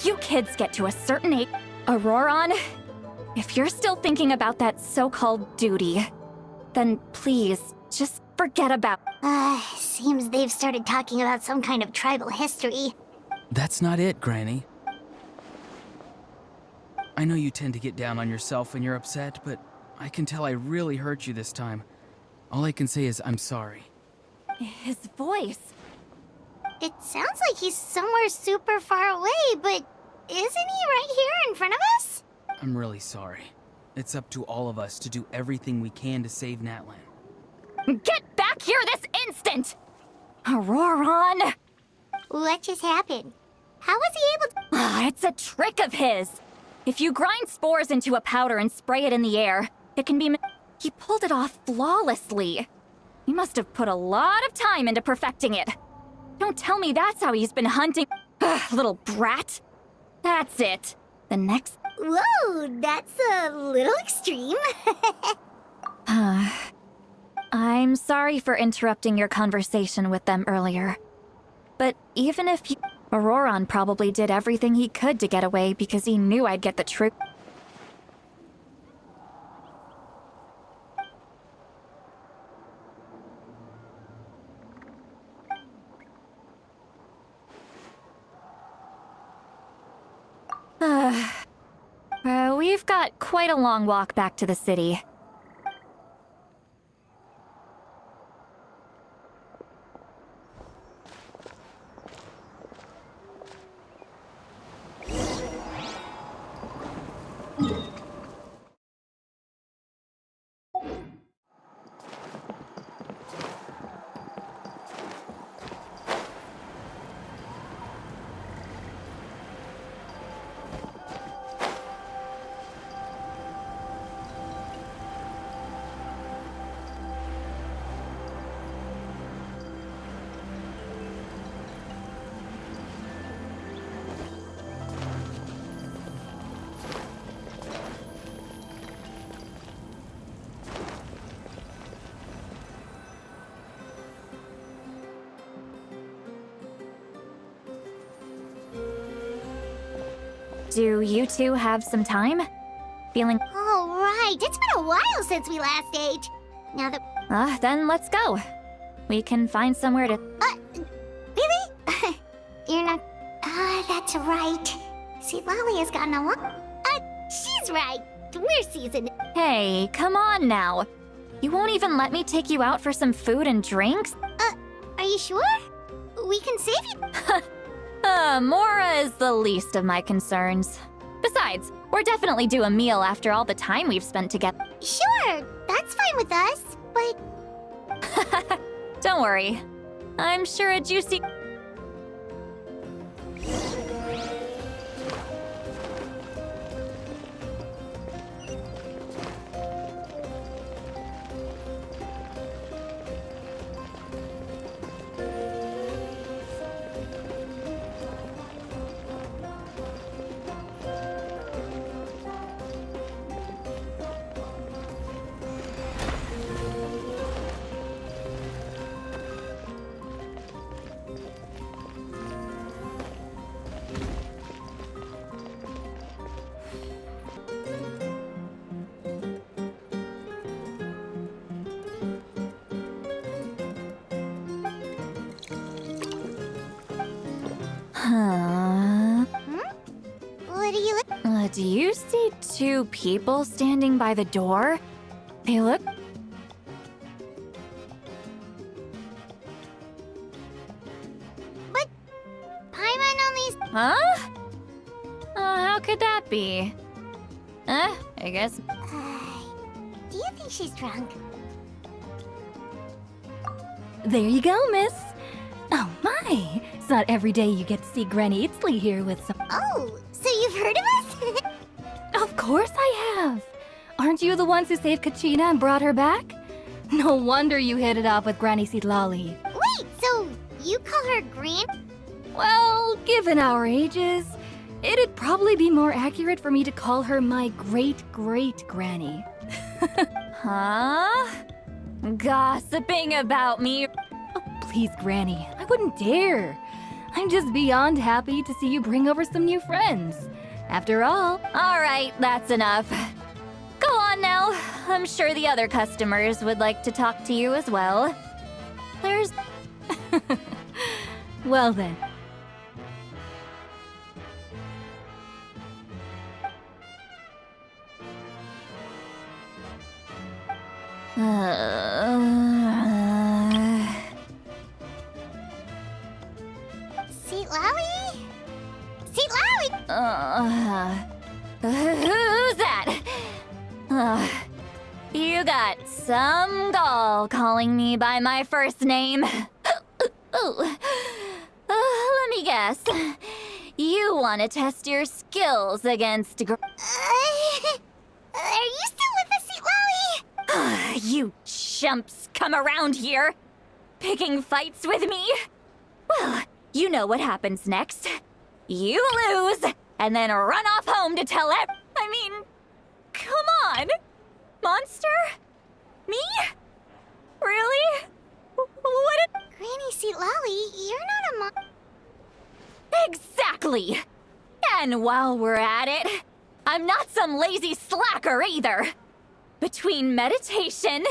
You kids get to a certain age... Auroron, if you're still thinking about that so-called duty, then please, just forget about... Seems they've started talking about some kind of tribal history. That's not it, Granny. I know you tend to get down on yourself when you're upset, but I can tell I really hurt you this time. All I can say is I'm sorry. His voice... It sounds like he's somewhere super far away, but isn't he right here in front of us? I'm really sorry. It's up to all of us to do everything we can to save Natlan. Get back here this instant! Auroron! What just happened? How was he able to... It's a trick of his. If you grind spores into a powder and spray it in the air, it can be... He pulled it off flawlessly. He must have put a lot of time into perfecting it. Don't tell me that's how he's been hunting... little brat. That's it. The next... Whoa, that's a little extreme. I'm sorry for interrupting your conversation with them earlier. But even if you... Auroron probably did everything he could to get away because he knew I'd get the truth. We've got quite a long walk back to the city. Do you two have some time? Feeling... All right, it's been a while since we last ate. Now that... then let's go. We can find somewhere to... Really? You're not... that's right. See, Lolly has gotten a lot... she's right. We're seasoned. Hey, come on now. You won't even let me take you out for some food and drinks? Are you sure? We can save you... Mora is the least of my concerns. Besides, we're definitely due a meal after all the time we've spent together. Sure, that's fine with us, but... Don't worry. I'm sure a juicy... What do you look... do you see two people standing by the door? They look... But... Paimon only... Huh? How could that be? I guess... do you think she's drunk? There you go, miss. Oh my! It's not every day you get to see Granny Itzley here with some... Oh, so you've heard of us? Of course I have! Aren't you the ones who saved Kachina and brought her back? No wonder you hit it off with Granny Sitlali. Wait, so you call her Gran... Well, given our ages, it'd probably be more accurate for me to call her my great-great-granny. Huh? Gossiping about me? Oh, please, Granny, I wouldn't dare. I'm just beyond happy to see you bring over some new friends. After all... All right, that's enough. Go on now. I'm sure the other customers would like to talk to you as well. There's... Well then. Sitlali? Sitlali! Who's that? You got some gall calling me by my first name. Let me guess. You want to test your skills against... Are you still with us, Sitlali? You chumps come around here, picking fights with me? Well, you know what happens next. You lose, and then run off home to tell I mean, come on! Monster? Me? Really? What Granny Sitlali, you're not a Exactly! And while we're at it, I'm not some lazy slacker either. Between meditation,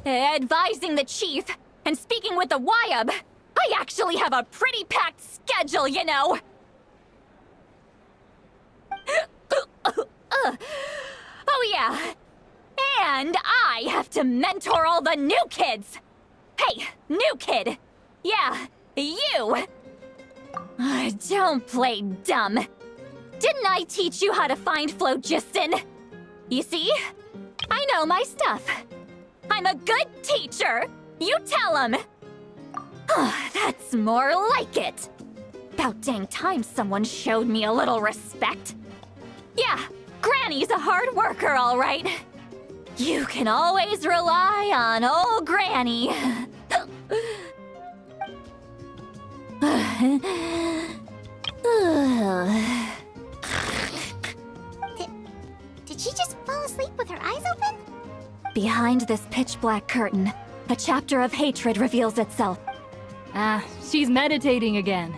advising the chief, and speaking with the Wyab, I actually have a pretty packed schedule, you know! Oh yeah, and I have to mentor all the new kids! Hey, new kid! Yeah, you! Don't play dumb. Didn't I teach you how to find phlogiston? You see? I know my stuff. I'm a good teacher. You tell him. That's more like it. About dang time someone showed me a little respect. Yeah, Granny's a hard worker, all right. You can always rely on old Granny. Did she just fall asleep with her eyes open? Behind this pitch-black curtain, a chapter of hatred reveals itself. Ah, she's meditating again.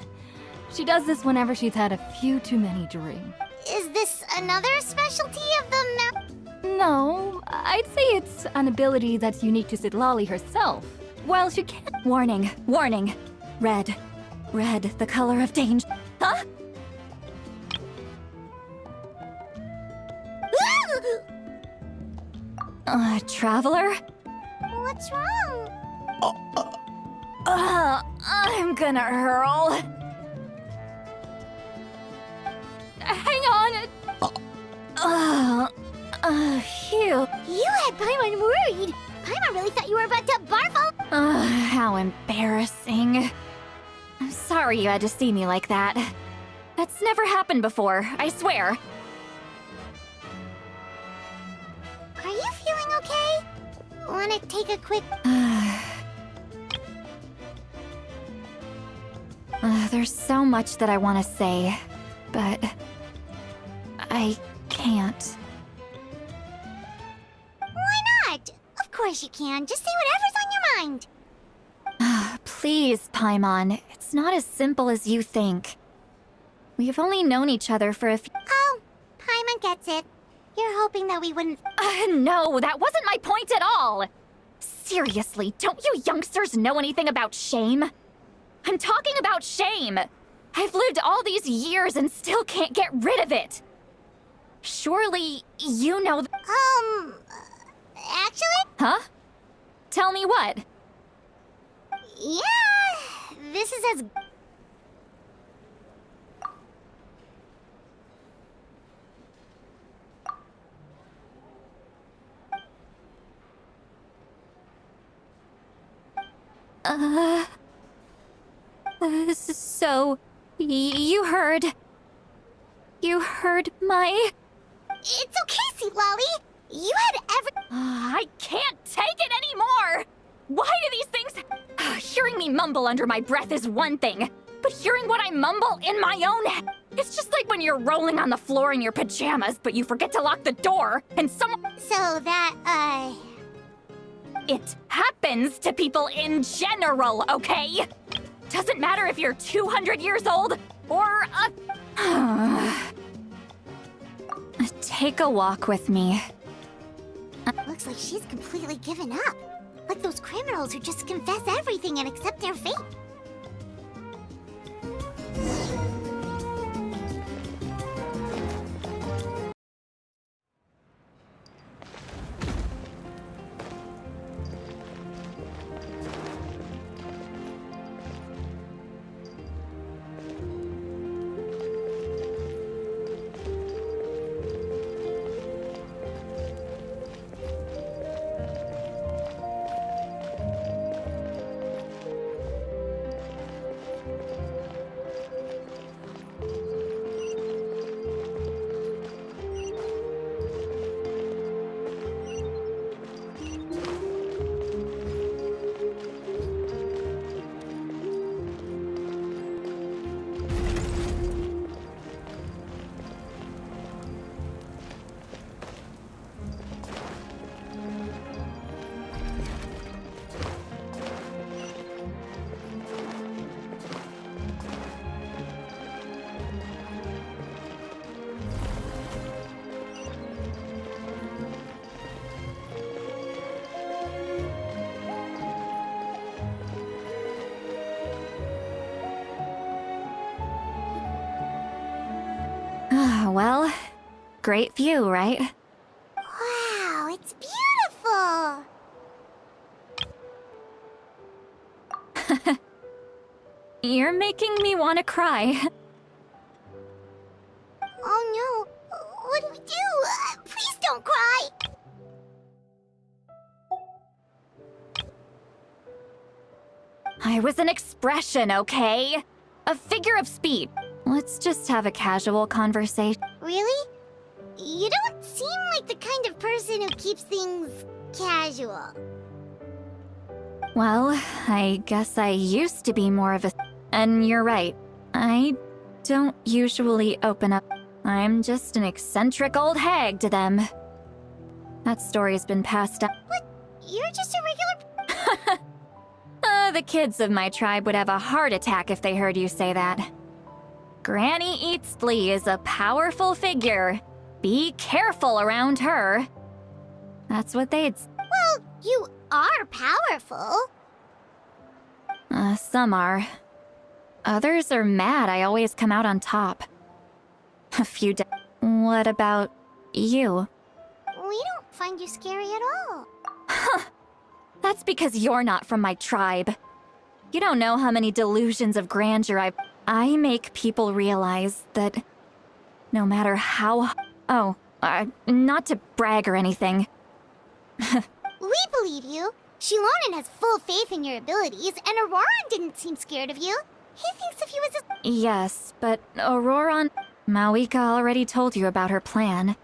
She does this whenever she's had a few too many drinks. Is this another specialty of the No, I'd say it's an ability that's unique to Citlali herself. While she can't— Warning, warning. Red. Red, the color of danger. Huh? Traveler? What's wrong? I'm gonna hurl. Hang on! Phew. You had Paimon worried. Paimon really thought you were about to barf all— How embarrassing. I'm sorry you had to see me like that. That's never happened before, I swear. Are you feeling okay? Wanna take a quick— There's so much that I want to say, but I can't. Why not? Of course you can. Just say whatever's on your mind. Please, Paimon, it's not as simple as you think. We've only known each other for a few— Oh, Paimon gets it. You're hoping that we wouldn't— No, that wasn't my point at all! Seriously, don't you youngsters know anything about shame? I'm talking about shame! I've lived all these years and still can't get rid of it! Surely, you know actually? Huh? Tell me what? Yeah, this is as— So, you heard my— It's okay, Citlali. You had I can't take it anymore! Why do these things— Hearing me mumble under my breath is one thing, but hearing what I mumble in my own head— It's just like when you're rolling on the floor in your pajamas, but you forget to lock the door, and someone— So that, It happens to people in general, okay? Doesn't matter if you're 200 years old, or Take a walk with me. looks like she's completely given up. Like those criminals who just confess everything and accept their fate. Well, great view, right? Wow, it's beautiful! You're making me want to cry. Oh no, what do we do? Please don't cry! I was an expression, okay? A figure of speech. Let's just have a casual conversation. Really? You don't seem like the kind of person who keeps things casual. Well, I guess I used to be more of a... And you're right. I don't usually open up. I'm just an eccentric old hag to them. That story's been passed down. What? You're just a regular... The kids of my tribe would have a heart attack if they heard you say that. Granny Eatsley is a powerful figure. Be careful around her. That's what they'd... Well, you are powerful. Some are. Others are mad I always come out on top. A few What about you? We don't find you scary at all. That's because you're not from my tribe. You don't know how many delusions of grandeur I make people realize that no matter how... Oh, not to brag or anything. We believe you. Shilonen has full faith in your abilities, and Auroran didn't seem scared of you. He thinks of you as a... Yes, but Auroran... Mawika already told you about her plan.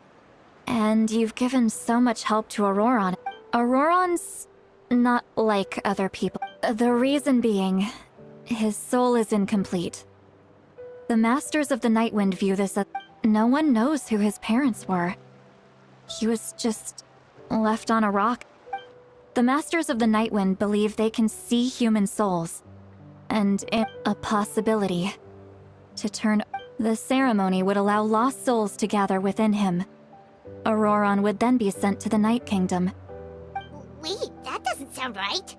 And you've given so much help to Auroran. Auroran's not like other people. The reason being, his soul is incomplete. The Masters of the Nightwind view this as... No one knows who his parents were. He was just left on a rock. The Masters of the Nightwind believe they can see human souls, and in a possibility to turn... The ceremony would allow lost souls to gather within him. Auroran would then be sent to the Night Kingdom. Wait, that doesn't sound right.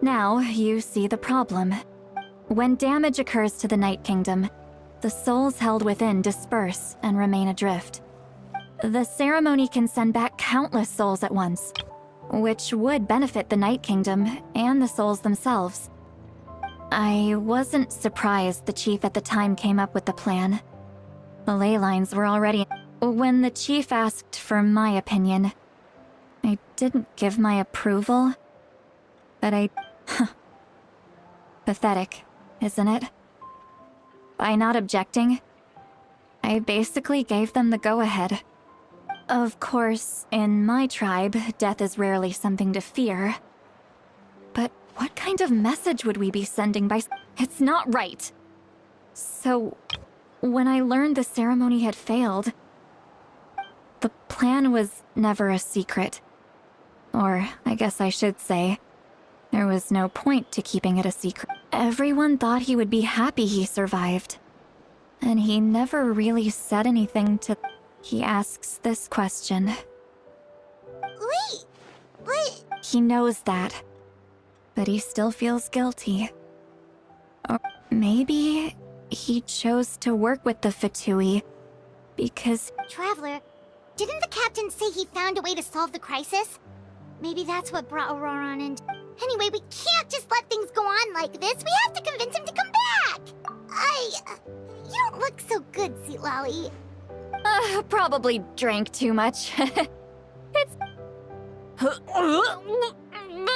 Now, you see the problem. When damage occurs to the Night Kingdom, the souls held within disperse and remain adrift. The ceremony can send back countless souls at once, which would benefit the Night Kingdom and the souls themselves. I wasn't surprised the chief at the time came up with the plan. The ley lines were already... When the chief asked for my opinion, I didn't give my approval, but I... Pathetic, isn't it? By not objecting, I basically gave them the go-ahead. Of course, in my tribe, death is rarely something to fear. But what kind of message would we be sending by... It's not right! So, when I learned the ceremony had failed, the plan was never a secret. Or, I guess I should say, there was no point to keeping it a secret. Everyone thought he would be happy he survived. And he never really said anything to... He asks this question. Wait, what? He knows that. But he still feels guilty. Or maybe he chose to work with the Fatui because... Traveler, didn't the captain say he found a way to solve the crisis? Maybe that's what brought Auroran in. Anyway, we can't just let things go on like this. We have to convince him to come back! You don't look so good, Sweet Lolly. Probably drank too much. It's...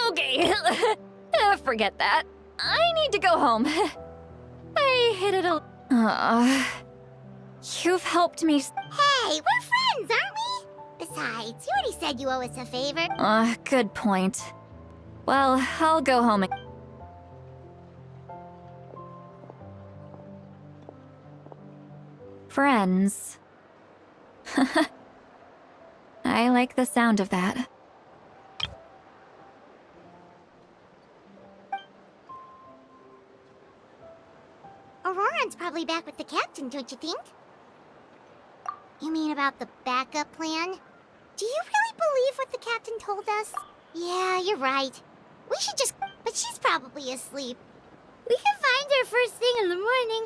Okay. Forget that. I need to go home. I hit it a... You've helped me... Hey, we're friends, aren't we? Besides, you already said you owe us a favor. Good point. Well, I'll go home. Friends. I like the sound of that. Auroran's probably back with the captain, don't you think? You mean about the backup plan? Do you really believe what the captain told us? Yeah, you're right. We should just... But she's probably asleep. We can find her first thing in the morning.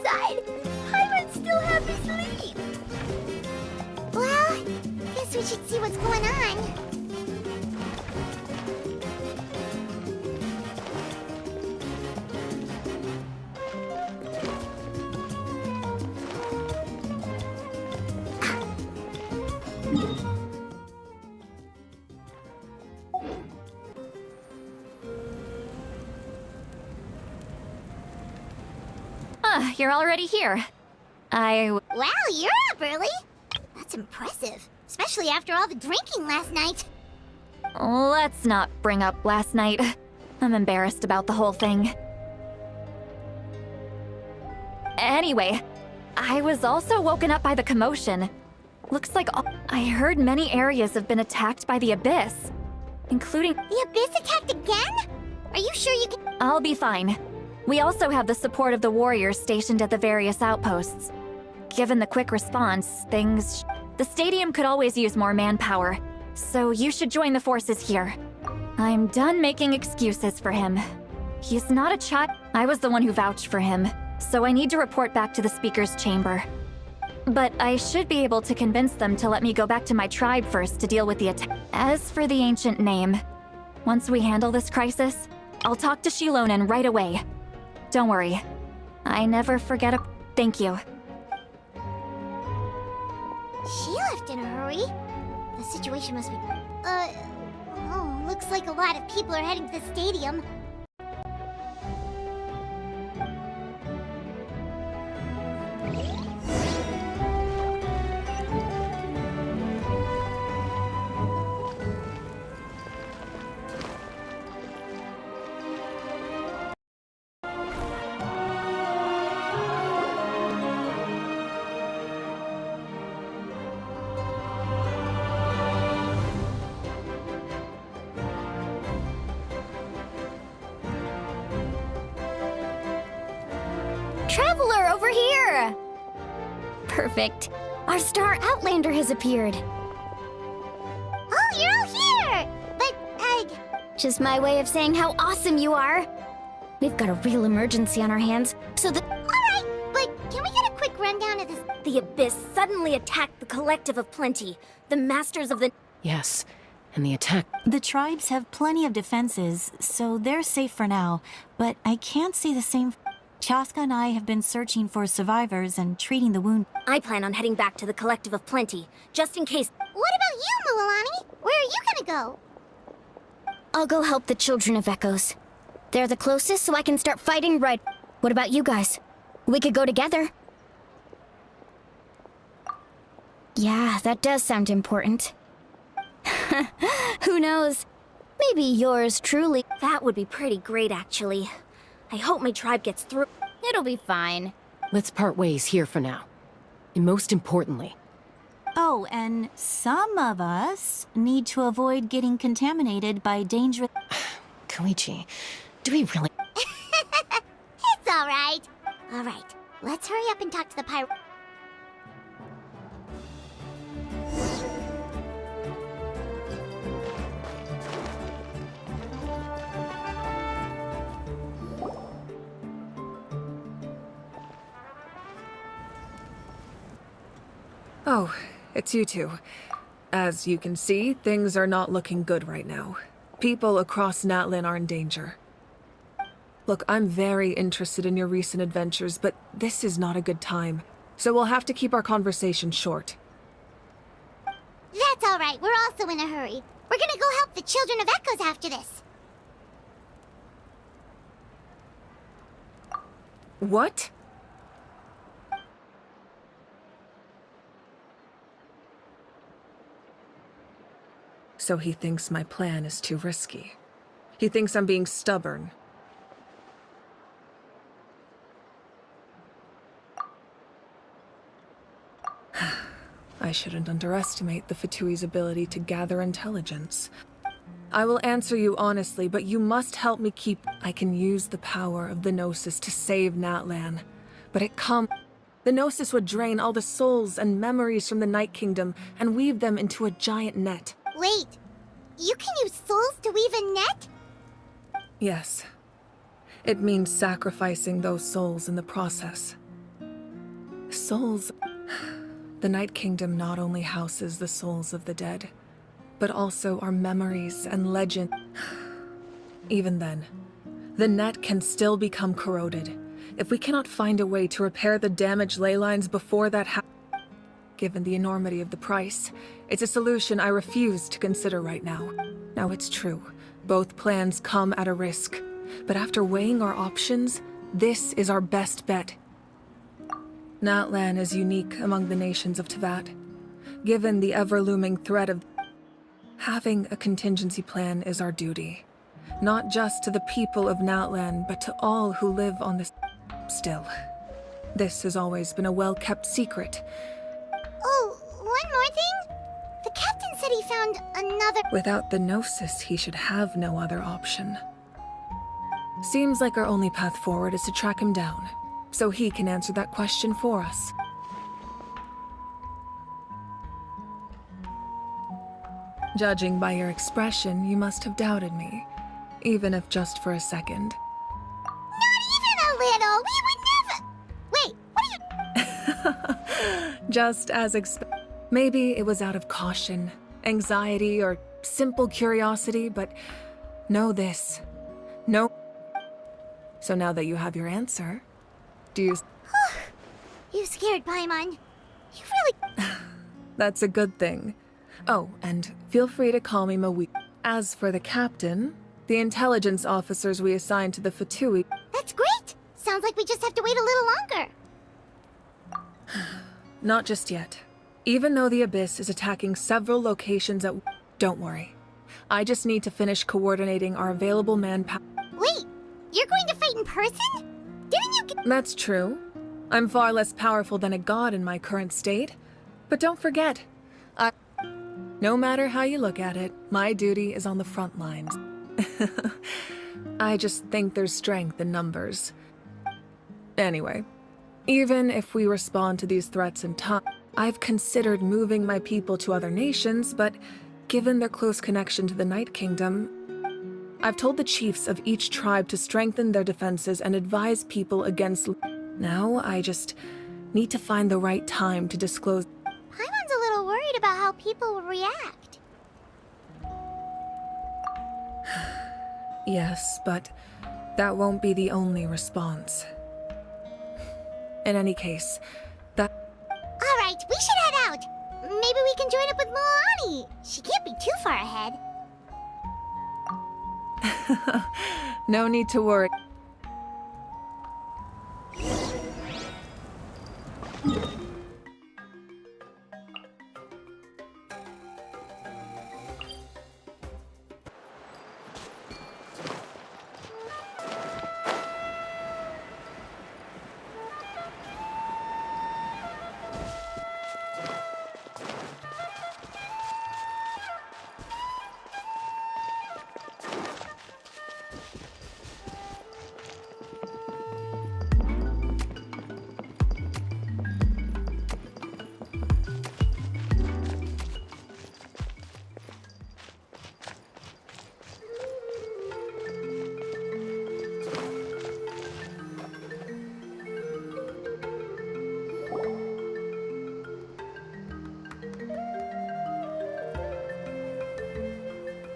inside. Pirates still have me sleep. Well, guess we should see what's going on. You're already here. Wow, you're up early. That's impressive, especially after all the drinking last night. Let's not bring up last night. I'm embarrassed about the whole thing. Anyway, I was also woken up by the commotion. Looks like I heard many areas have been attacked by the Abyss, including... The Abyss attacked again? Are you sure you can... I'll be fine. We also have the support of the warriors stationed at the various outposts. Given the quick response, the stadium could always use more manpower, so you should join the forces here. I'm done making excuses for him. He's not a child. I was the one who vouched for him, so I need to report back to the Speaker's Chamber. But I should be able to convince them to let me go back to my tribe first to deal with the attack. As for the ancient name, once we handle this crisis, I'll talk to Shilonen right away. Don't worry. I never forget a... Thank you. She left in a hurry. The situation must be... Oh, looks like a lot of people are heading to the stadium. Traveler, over here! Perfect. Our star Outlander has appeared. Oh, you're all here! But, Just my way of saying how awesome you are. We've got a real emergency on our hands, so the... Alright, but can we get a quick rundown of this? The Abyss suddenly attacked the Collective of Plenty, the Masters of the... Yes, and the attack... The tribes have plenty of defenses, so they're safe for now, but I can't say the same... Chaska and I have been searching for survivors and treating the wound. I plan on heading back to the Collective of Plenty, just in case... What about you, Mualani? Where are you gonna go? I'll go help the Children of Echoes. They're the closest, so I can start fighting right... What about you guys? We could go together. Yeah, that does sound important. Who knows? Maybe yours truly... That would be pretty great, actually. I hope my tribe gets through. It'll be fine. Let's part ways here for now. And most importantly... Oh, and some of us need to avoid getting contaminated by dangerous... Koichi, do we really... It's alright. Alright, let's hurry up and talk to the pirate... Oh, it's you two. As you can see, things are not looking good right now. People across Natlin are in danger. Look, I'm very interested in your recent adventures, but this is not a good time. So we'll have to keep our conversation short. That's alright, we're also in a hurry. We're gonna go help the Children of Echoes after this. What? So he thinks my plan is too risky. He thinks I'm being stubborn. I shouldn't underestimate the Fatui's ability to gather intelligence. I will answer you honestly, but you must help me keep... I can use the power of the Gnosis to save Natlan, but the Gnosis would drain all the souls and memories from the Night Kingdom and weave them into a giant net. Wait, you can use souls to weave a net? Yes. It means sacrificing those souls in the process. souls. The Night Kingdom not only houses the souls of the dead, but also our memories and legend. Even then, the net can still become corroded. If we cannot find a way to repair the damaged ley lines before that happens, given the enormity of the price, it's a solution I refuse to consider right now. Now, it's true, both plans come at a risk. But after weighing our options, this is our best bet. Natlan is unique among the nations of Teyvat. Given the ever-looming threat of having a contingency plan is our duty. Not just to the people of Natlan, but to all who live on this. Still, this has always been a well-kept secret. Oh, one more thing? The captain said he found another. Without the Gnosis, he should have no other option. Seems like our only path forward is to track him down, so he can answer that question for us. Judging by your expression, you must have doubted me, even if just for a second. Not even a little! We would never. Wait, what are you. Just as expected. Maybe it was out of caution, anxiety, or simple curiosity, but know this. No. So now that you have your answer, do you... You scared Paimon. You really... That's a good thing. Oh, and feel free to call me Maui. As for the captain, the intelligence officers we assigned to the Fatui... That's great! Sounds like we just have to wait a little longer. Not just yet. Even though the Abyss is attacking several locations at... Don't worry. I just need to finish coordinating our available manpower. Wait, you're going to fight in person? Didn't you get... That's true. I'm far less powerful than a god in my current state. But don't forget, no matter how you look at it, my duty is on the front lines. I just think there's strength in numbers. Anyway, even if we respond to these threats in time, I've considered moving my people to other nations, but given their close connection to the Night Kingdom, I've told the chiefs of each tribe to strengthen their defenses and advise people against... Now, I just need to find the right time to disclose... Paimon's a little worried about how people will react. Yes, but that won't be the only response. In any case, Alright, we should head out. Maybe we can join up with Moani. She can't be too far ahead. no need to worry.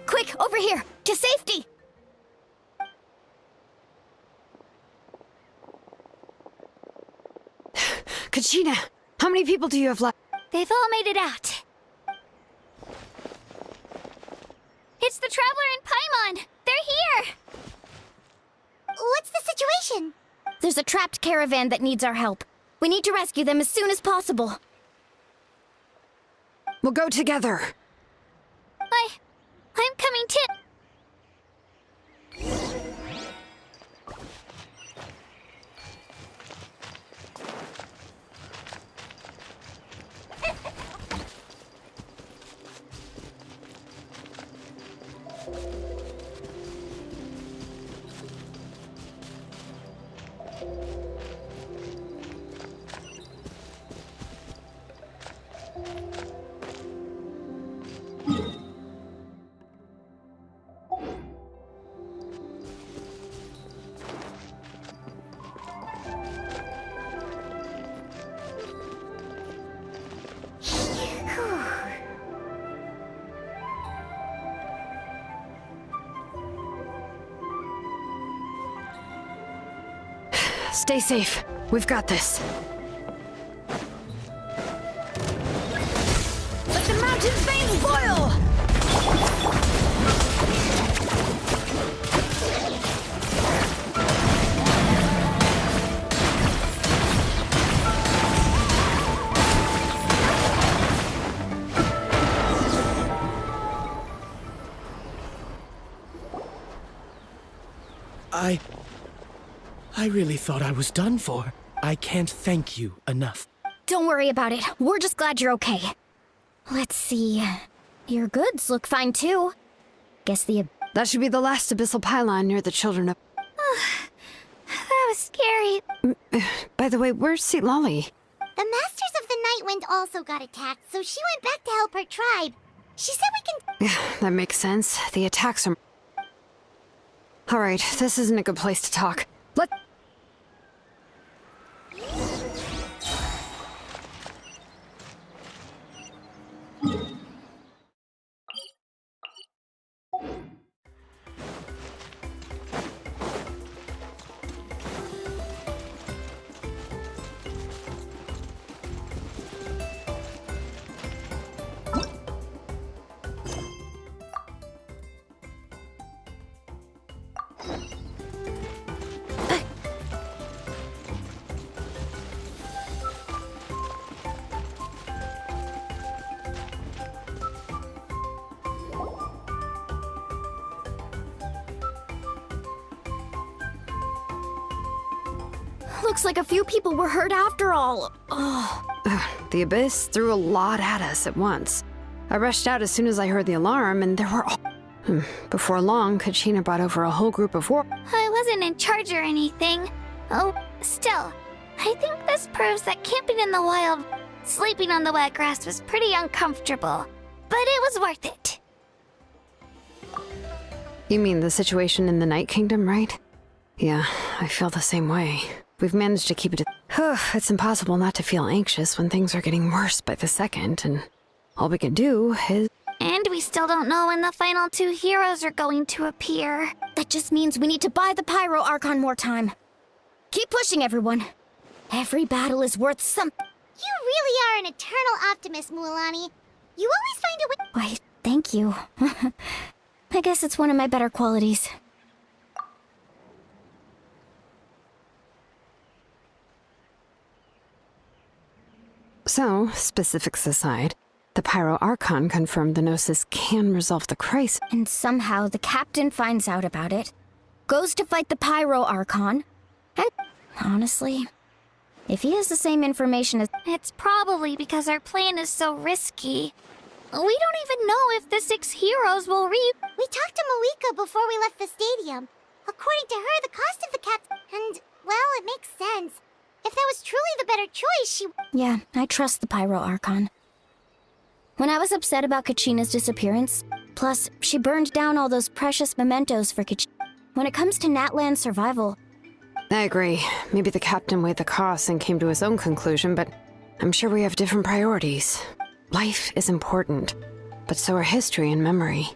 Quick, over here! To safety! Kachina, how many people do you have left? They've all made it out. It's the Traveler and Paimon! They're here! What's the situation? There's a trapped caravan that needs our help. We need to rescue them as soon as possible. We'll go together. I'm coming too. Stay safe. We've got this. Let the mountain's veins boil! I really thought I was done for. I can't thank you enough. Don't worry about it. We're just glad you're okay. Let's see. Your goods look fine too. Guess that should be the last abyssal pylon near the children of... That was scary. By the way, where's Seat Lolly? The Masters of the Nightwind also got attacked, so she went back to help her tribe. She said we can... Yeah, that makes sense. The attacks are... Alright, this isn't a good place to talk. Looks like a few people were hurt after all. The Abyss threw a lot at us at once. I rushed out as soon as I heard the alarm, and there were before long, Kachina brought over a whole group of I wasn't in charge or anything. Oh, still, I think this proves that camping in the wild, sleeping on the wet grass was pretty uncomfortable. But it was worth it. You mean the situation in the Night Kingdom, right? Yeah, I feel the same way. We've managed to keep it... It's impossible not to feel anxious when things are getting worse by the second, and all we can do is... And we still don't know when the final 2 heroes are going to appear. That just means we need to buy the Pyro Archon more time. Keep pushing, everyone. Every battle is worth some... You really are an eternal optimist, Mualani. You always find a way... Why, thank you. I guess it's one of my better qualities. So, specifics aside, the Pyro Archon confirmed the Gnosis can resolve the crisis. And somehow the captain finds out about it, goes to fight the Pyro Archon, and honestly, if he has the same information as... It's probably because our plan is so risky. We don't even know if the 6 heroes will We talked to Malika before we left the stadium. According to her, the cost of the cat... And, well, it makes sense. If that was truly the better choice, she... Yeah, I trust the Pyro Archon. When I was upset about Kachina's disappearance, plus, she burned down all those precious mementos for Kachina. When it comes to Natlan's survival... I agree. Maybe the captain weighed the costs and came to his own conclusion, but I'm sure we have different priorities. Life is important, but so are history and memory.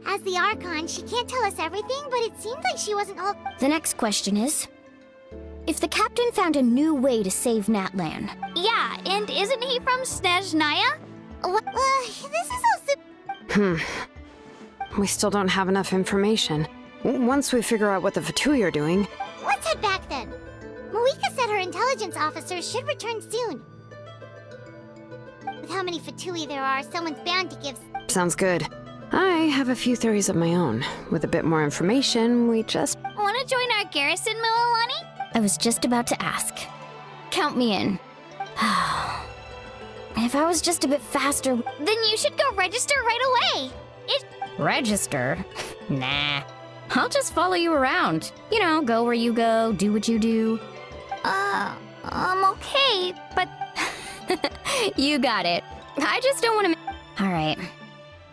As the Archon, she can't tell us everything, but it seemed like she wasn't all... The next question is... If the captain found a new way to save Natlan... Yeah, and isn't he from Snezhnaya? This is all... We still don't have enough information. Once we figure out what the Fatui are doing... Let's head back then. Malika said her intelligence officers should return soon. With how many Fatui there are, someone's bound to give... Sounds good. I have a few theories of my own. With a bit more information, we just... Want to join our garrison, Mualani? I was just about to ask. Count me in. If I was just a bit faster... Then you should go register right away. Register? Nah. I'll just follow you around. You know, go where you go, do what you do. Okay, but... You got it. I just don't want to... Alright.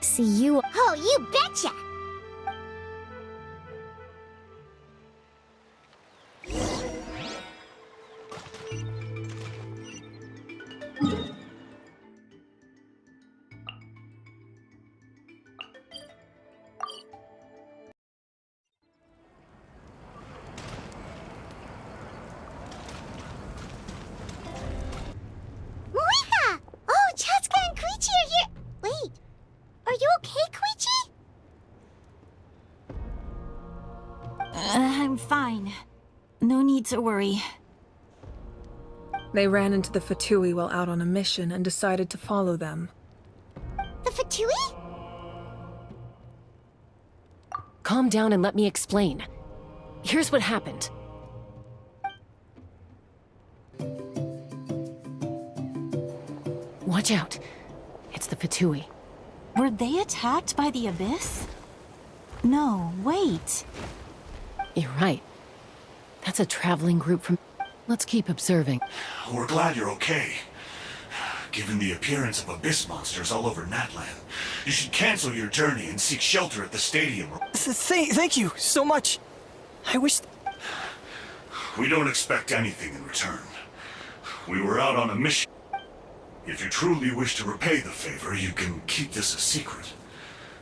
See you... Oh, you betcha! I'm fine. No need to worry. They ran into the Fatui while out on a mission and decided to follow them. The Fatui? Calm down and let me explain. Here's what happened. Watch out. It's the Fatui. Were they attacked by the Abyss? No, wait. You're right. That's a traveling group from... Let's keep observing. We're glad you're okay. Given the appearance of Abyss monsters all over Natlan, you should cancel your journey and seek shelter at the stadium. Thank you so much. I wish... We don't expect anything in return. We were out on a mission. If you truly wish to repay the favor, you can keep this a secret.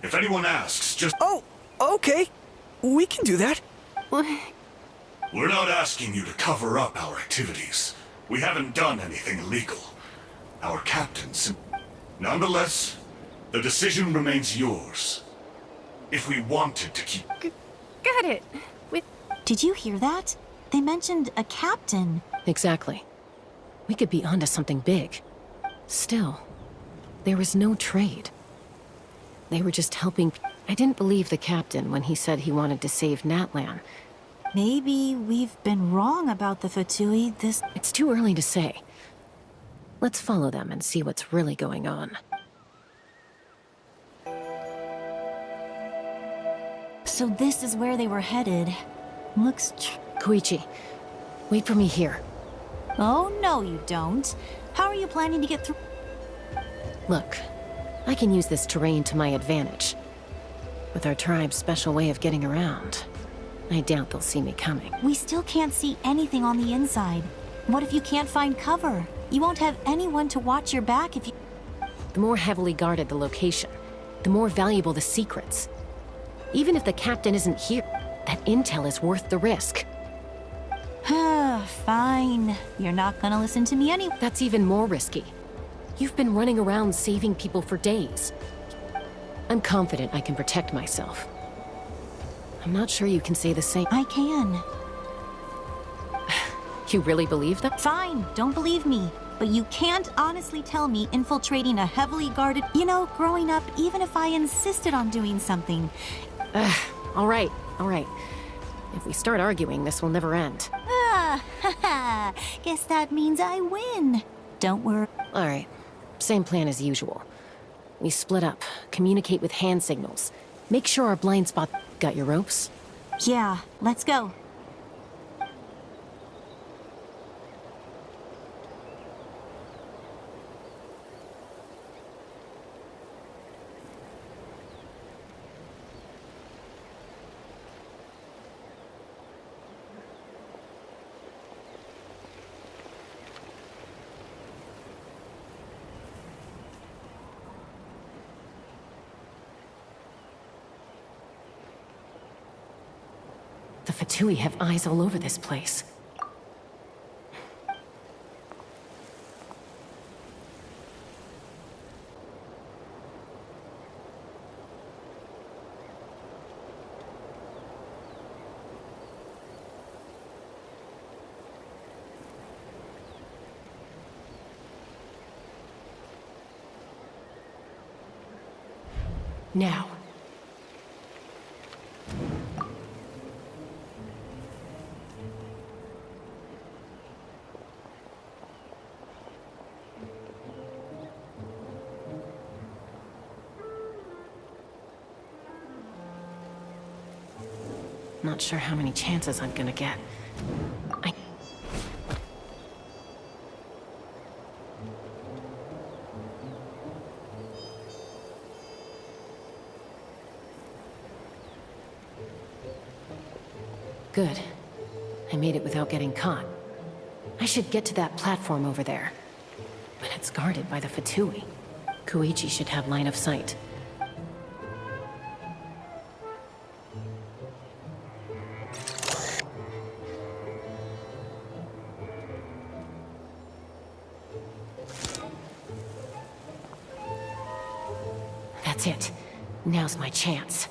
If anyone asks, just... Oh, okay. We can do that. We're not asking you to cover up our activities. We haven't done anything illegal. Our captains... Nonetheless, the decision remains yours. If we wanted to keep... Got it. Did you hear that? They mentioned a captain. Exactly. We could be onto something big. Still, there was no trade. They were just helping... I didn't believe the captain when he said he wanted to save Natlan. Maybe we've been wrong about the Fatui. It's too early to say. Let's follow them and see what's really going on. So this is where they were headed. Looks... Koichi, wait for me here. Oh, no you don't. How are you planning to get through? Look, I can use this terrain to my advantage. With our tribe's special way of getting around, I doubt they'll see me coming. We still can't see anything on the inside. What if you can't find cover? You won't have anyone to watch your back if you... The more heavily guarded the location, the more valuable the secrets. Even if the captain isn't here, that intel is worth the risk. Fine. You're not gonna listen to me anyway. That's even more risky. You've been running around saving people for days. I'm confident I can protect myself. I'm not sure you can say the same. I can. You really believe that? Fine, don't believe me. But you can't honestly tell me infiltrating a heavily guarded... You know, growing up, even if I insisted on doing something... All right. If we start arguing, this will never end. Guess that means I win. Don't worry. All right. Same plan as usual. We split up, communicate with hand signals. Make sure our blind spot... Got your ropes? Yeah, let's go. The Fatui have eyes all over this place. Now. Not sure how many chances I'm gonna get. Good. I made it without getting caught. I should get to that platform over there. But it's guarded by the Fatui. Koichi should have line of sight. That's it. Now's my chance.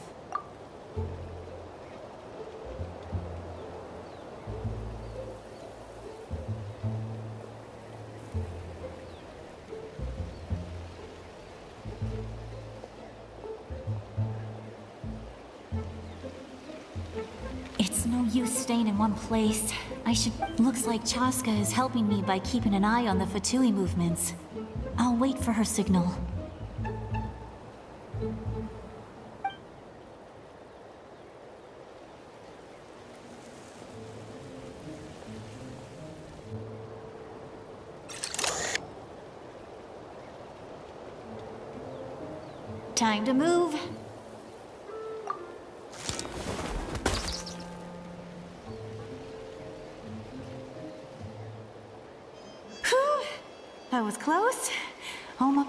no use staying in one place. Looks like Chaska is helping me by keeping an eye on the Fatui movements. I'll wait for her signal. Time to move. Whew, that was close. Almost.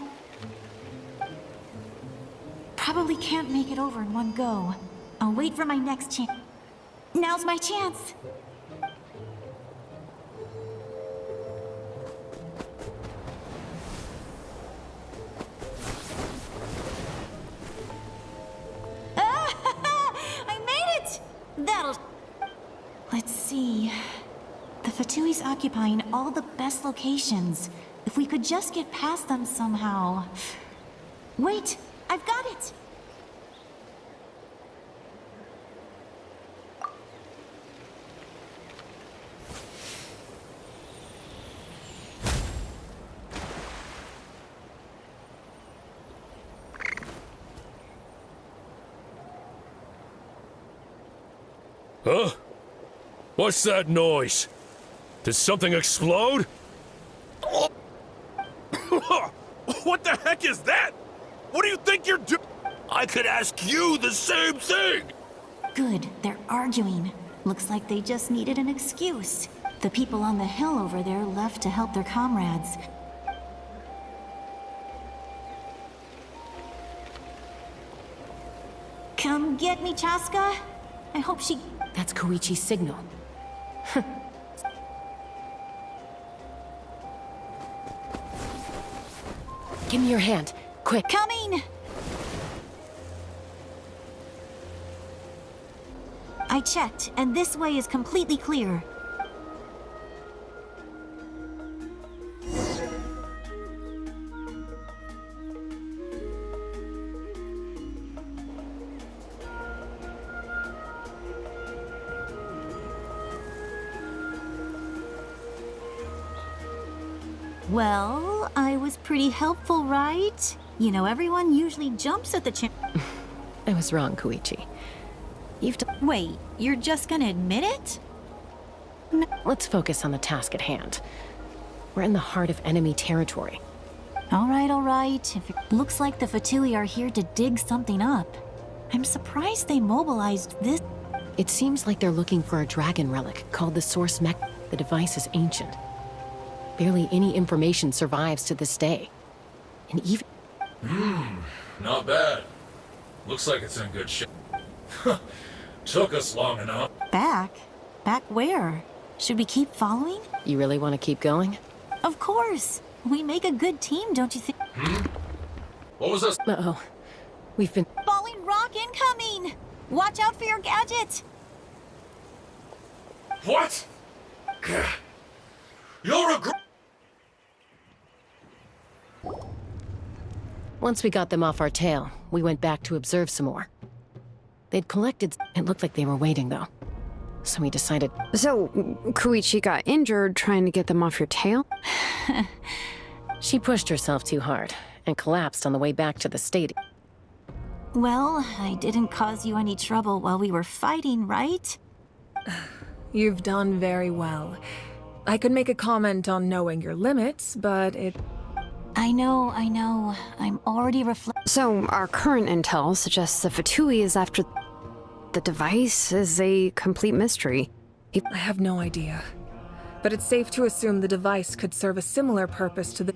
Probably can't make it over in one go. I'll wait for my next chance. Now's my chance. Let's see. The Fatui's occupying all the best locations. If we could just get past them somehow. Wait! I've got it! Huh? What's that noise? Did something explode? What the heck is that? What do you think you're doing? I could ask you the same thing! Good, they're arguing. Looks like they just needed an excuse. The people on the hill over there left to help their comrades. Come get me, Chaska. I hope she... That's Koichi's signal. Give me your hand, quick. Coming! I checked, and this way is completely clear. Well, I was pretty helpful, right? You know, everyone usually jumps at the chance. I was wrong, Koichi. Wait, you're just gonna admit it? No. Let's focus on the task at hand. We're in the heart of enemy territory. All right. If it looks like the Fatui are here to dig something up. I'm surprised they mobilized this. It seems like they're looking for a dragon relic called the Source Mech. The device is ancient. Barely any information survives to this day. And even... Not bad. Looks like it's in good shape. Took us long enough. Back? Back where? Should we keep following? You really want to keep going? Of course! We make a good team, don't you think? What was this? Uh-oh. We've been... Falling rock incoming! Watch out for your gadget! What? You're a Once we got them off our tail, we went back to observe some more. They'd collected... It looked like they were waiting, though. So we decided... So, Koichi got injured trying to get them off your tail? She pushed herself too hard and collapsed on the way back to the stadium. Well, I didn't cause you any trouble while we were fighting, right? You've done very well. I could make a comment on knowing your limits, but it... I know. I'm already So, our current intel suggests the Fatui is after... The device is a complete mystery. I have no idea. But it's safe to assume the device could serve a similar purpose to the...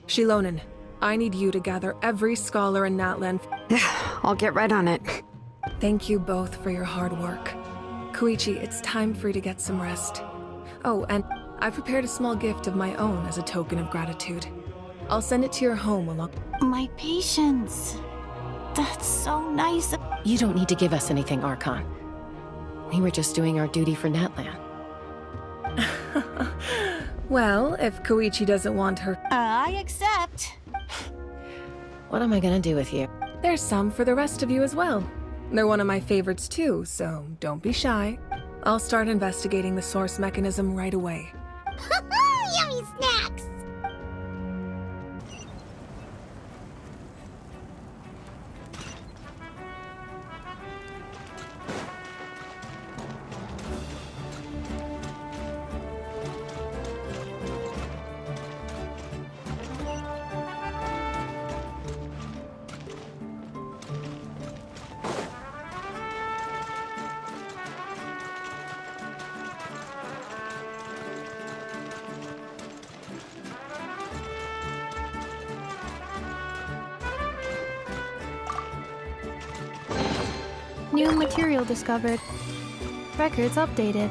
Shilonen, I need you to gather every scholar in Natlan. I'll get right on it. Thank you both for your hard work. Koichi, it's time for you to get some rest. Oh, and I prepared a small gift of my own as a token of gratitude. I'll send it to your home along... My patience. That's so nice. You don't need to give us anything, Archon. We were just doing our duty for Natlan. Well, if Koichi doesn't want her... I accept. What am I gonna do with you? There's some for the rest of you as well. They're one of my favorites too, so don't be shy. I'll start investigating the source mechanism right away. Yummy snacks! New material discovered. Records updated.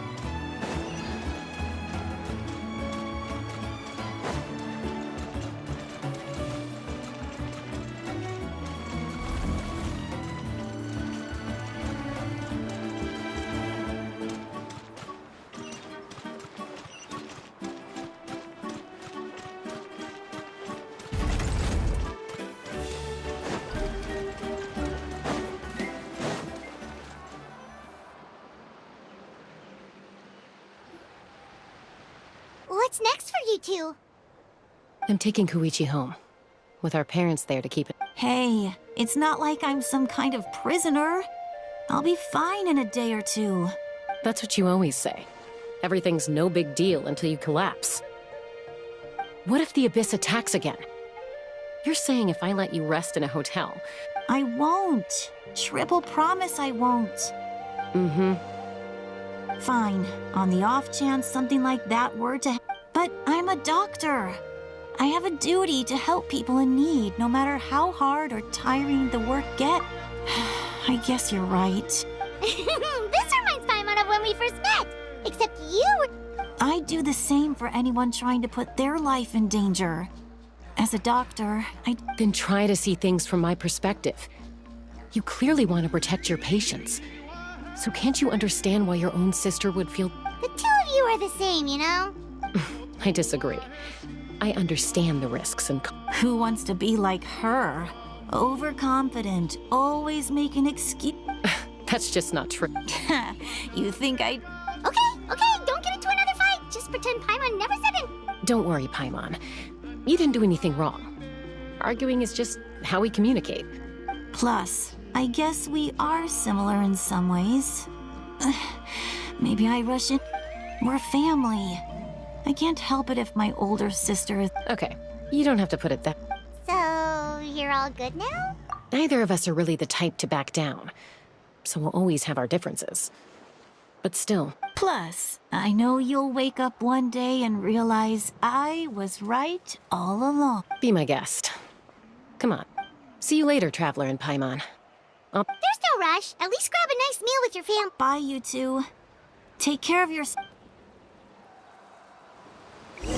What's next for you two? I'm taking Koichi home, with our parents there to keep it. Hey, it's not like I'm some kind of prisoner. I'll be fine in a day or two. That's what you always say. Everything's no big deal until you collapse. What if the Abyss attacks again? You're saying if I let you rest in a hotel... I won't. Triple promise I won't. Mm-hmm. Fine. On the off chance something like that were to... But I'm a doctor. I have a duty to help people in need, no matter how hard or tiring the work get. I guess you're right. This reminds Paimon of when we first met. Except you were... I'd do the same for anyone trying to put their life in danger. As a doctor, Then try to see things from my perspective. You clearly want to protect your patients. So can't you understand why your own sister would feel... The two of you are the same, you know? I disagree. I understand the risks and... Who wants to be like her? Overconfident, always making excuse... That's just not true. You think I... Okay, don't get into another fight. Just pretend Paimon never said it. Don't worry, Paimon. You didn't do anything wrong. Arguing is just how we communicate. Plus, I guess we are similar in some ways. Maybe I rush in. We're family. I can't help it if my older sister is... Okay, you don't have to put it that... So, you're all good now? Neither of us are really the type to back down. So we'll always have our differences. But still... Plus, I know you'll wake up one day and realize I was right all along. Be my guest. Come on. See you later, Traveler and Paimon. There's no rush. At least grab a nice meal with your fam. Bye, you two. Take care of yourself. Those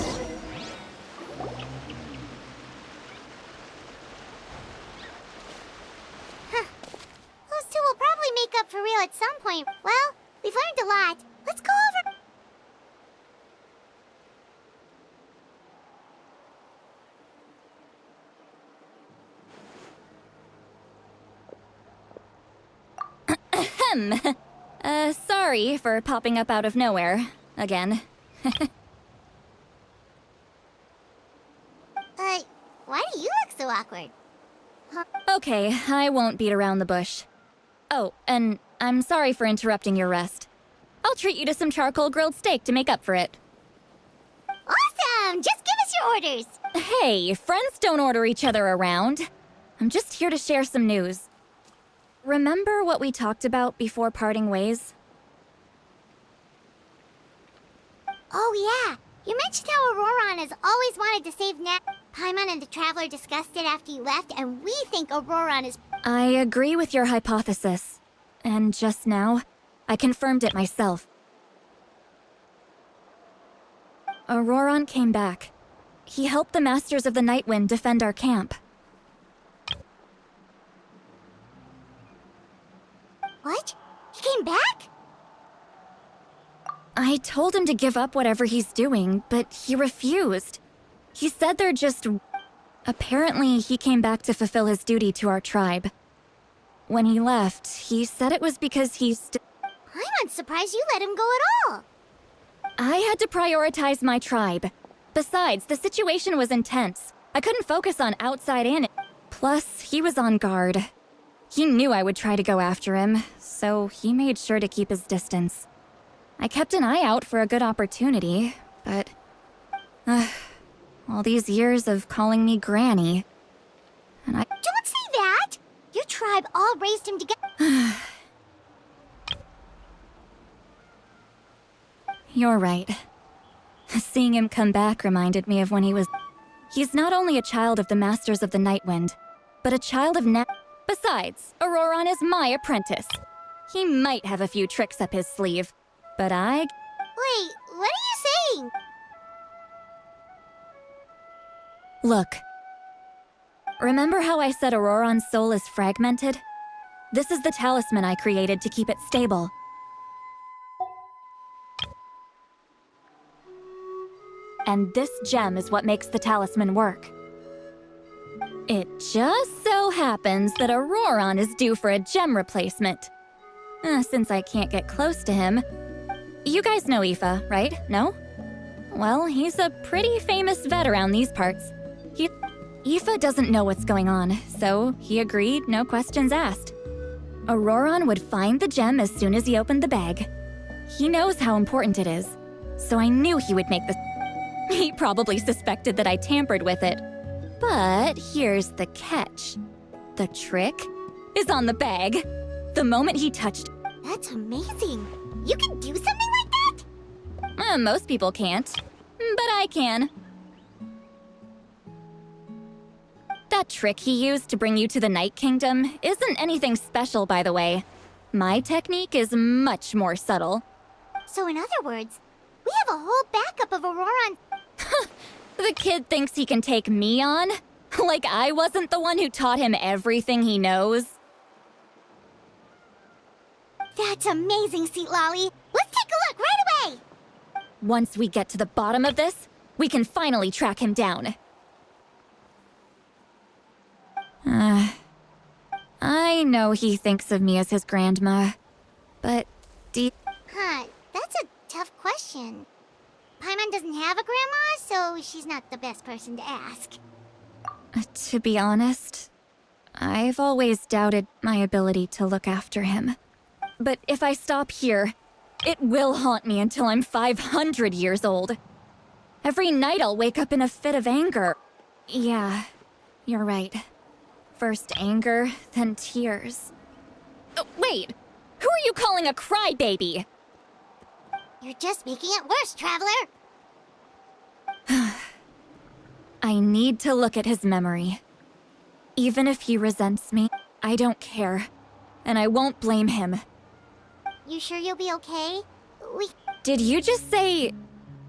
two will probably make up for real at some point. Well, we've learned a lot. Let's go over... sorry for popping up out of nowhere. Again. Why do you look so awkward? Okay, I won't beat around the bush. Oh, and I'm sorry for interrupting your rest. I'll treat you to some charcoal grilled steak to make up for it. Awesome! Just give us your orders! Hey, friends don't order each other around. I'm just here to share some news. Remember what we talked about before parting ways? Oh yeah, you mentioned how Auroran has always wanted to save Nat. Paimon and the Traveler discussed it after you left, and we think Auroran is... I agree with your hypothesis. And just now, I confirmed it myself. Auroran came back. He helped the Masters of the Nightwind defend our camp. What? He came back? I told him to give up whatever he's doing, but he refused. He said they're just... Apparently, he came back to fulfill his duty to our tribe. When he left, he said it was because he's... Auroron's surprised you let him go at all. I had to prioritize my tribe. Besides, the situation was intense. I couldn't focus on outside in. Plus, he was on guard. He knew I would try to go after him, so he made sure to keep his distance. I kept an eye out for a good opportunity, but... all these years of calling me Granny... And I... Don't say that! Your tribe all raised him together. You're right. Seeing him come back reminded me of when he was... He's not only a child of the Masters of the Nightwind, but a child of Besides, Auroron is my apprentice. He might have a few tricks up his sleeve, but I... Wait, what are you saying? Look. Remember how I said Auroron's soul is fragmented? This is the talisman I created to keep it stable. And this gem is what makes the talisman work. It just so happens that Auroron is due for a gem replacement. Since I can't get close to him... You guys know Aoife, right? No? Well, he's a pretty famous vet around these parts. Aoife doesn't know what's going on, so he agreed, no questions asked. Auroron would find the gem as soon as he opened the bag. He knows how important it is, so I knew he would make the... He probably suspected that I tampered with it. But here's the catch. The trick is on the bag. The moment he touched... That's amazing. You can do something like that? Most people can't, but I can. That trick he used to bring you to the Night Kingdom isn't anything special, by the way. My technique is much more subtle. So in other words, we have a whole backup of Auroron. The kid thinks he can take me on? Like I wasn't the one who taught him everything he knows? That's amazing, Seat Lolly. Let's take a look right away! Once we get to the bottom of this, we can finally track him down. I know he thinks of me as his grandma, but that's a tough question. Paimon doesn't have a grandma, so she's not the best person to ask. To be honest, I've always doubted my ability to look after him. But if I stop here, it will haunt me until I'm 500 years old. Every night I'll wake up in a fit of anger. Yeah, you're right. First anger, then tears. Wait! Who are you calling a crybaby? You're just making it worse, Traveler! I need to look at his memory. Even if he resents me, I don't care. And I won't blame him. You sure you'll be okay? Did you just say...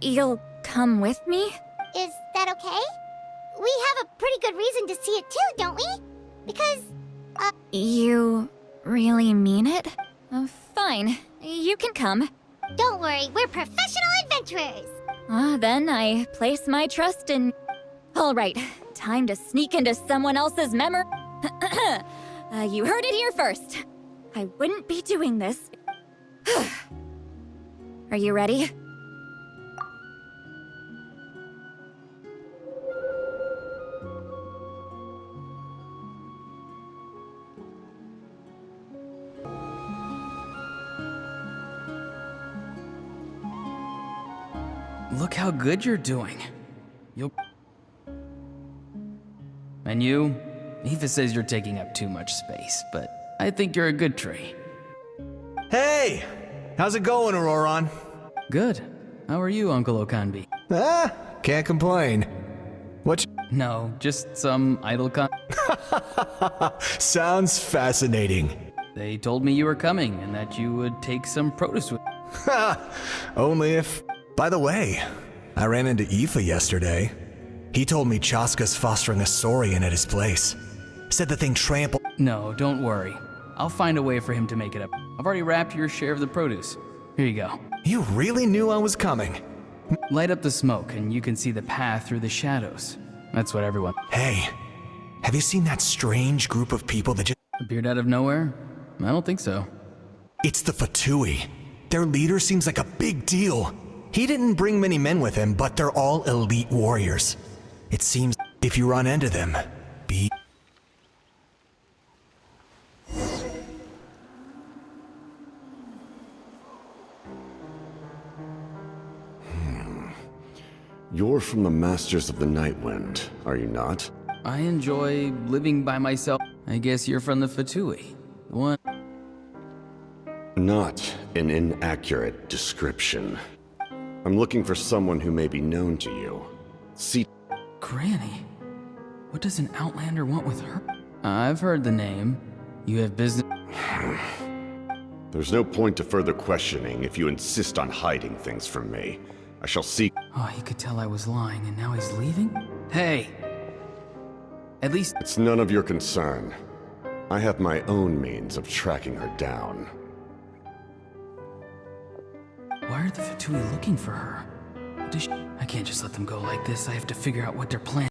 you'll come with me? Is that okay? We have a pretty good reason to see it too, don't we? Because, You really mean it? Fine. You can come. Don't worry, we're professional adventurers! Then I place my trust in... Alright, time to sneak into someone else's memory. You heard it here first. I wouldn't be doing this. Are you ready? Look how good you're doing. And you? Aoife says you're taking up too much space, but I think you're a good tree. Hey! How's it going, Auroron? Good. How are you, Uncle Okanbi? Can't complain. No, just some idle Sounds fascinating. They told me you were coming and that you would take some produce with... Only if... By the way, I ran into Aoife yesterday. He told me Chaska's fostering a Saurian at his place. Said the thing trampled... No, don't worry. I'll find a way for him to make it up. I've already wrapped your share of the produce. Here you go. You really knew I was coming. Light up the smoke and you can see the path through the shadows. That's what everyone... Hey, have you seen that strange group of people that just... Appeared out of nowhere? I don't think so. It's the Fatui. Their leader seems like a big deal. He didn't bring many men with him, but they're all elite warriors. It seems if you run into them, be... You're from the Masters of the Nightwind, are you not? I enjoy living by myself. I guess you're from the Fatui. What? Not an inaccurate description. I'm looking for someone who may be known to you. See... Granny? What does an Outlander want with her? I've heard the name. You have business... There's no point to further questioning if you insist on hiding things from me. I shall seek... Oh, he could tell I was lying, and now he's leaving? Hey! At least... It's none of your concern. I have my own means of tracking her down. Why are the Fatui looking for her? What does she... I can't just let them go like this. I have to figure out what they're planning.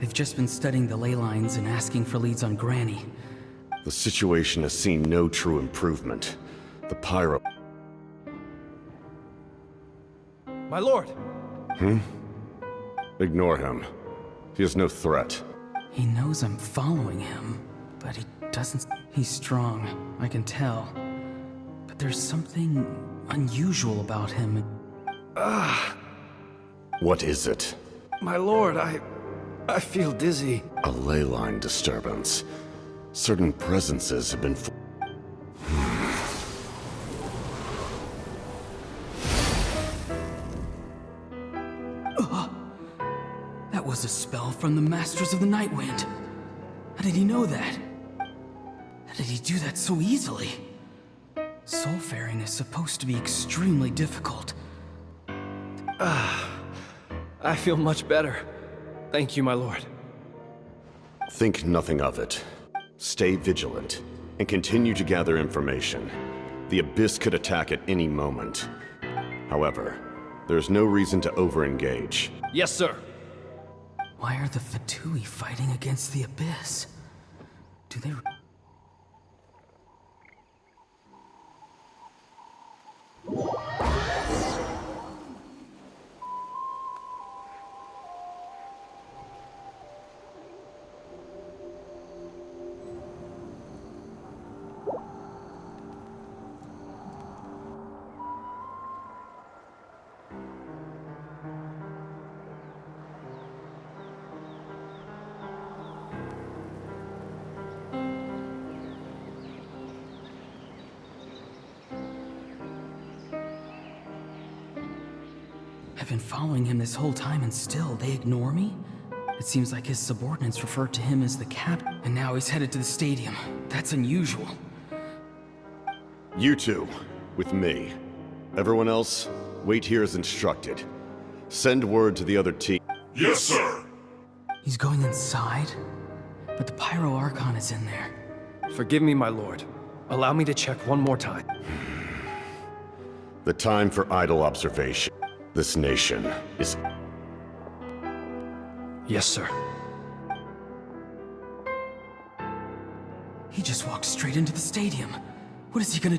They've just been studying the ley lines and asking for leads on Granny. The situation has seen no true improvement. The pyro... My lord! Ignore him. He is no threat. He knows I'm following him, but he doesn't... He's strong, I can tell. But there's something unusual about him. What is it? My lord, I feel dizzy. A ley line disturbance. Certain presences have been... That was a spell from the Masters of the Nightwind. How did he know that? How did he do that so easily? Soulfaring is supposed to be extremely difficult. I feel much better. Thank you, my lord. Think nothing of it. Stay vigilant, and continue to gather information. The Abyss could attack at any moment. However, there's no reason to over-engage. Yes, sir. Why are the Fatui fighting against the Abyss? Do they... I've been following him this whole time and still they ignore me? It seems like his subordinates referred to him as the captain, and now he's headed to the stadium. That's unusual. You two, with me. Everyone else, wait here as instructed. Send word to the other team. Yes, sir! He's going inside? But the Pyro Archon is in there. Forgive me, my lord. Allow me to check one more time. The time for idle observation. This nation is... Yes, sir. He just walked straight into the stadium. What is he gonna...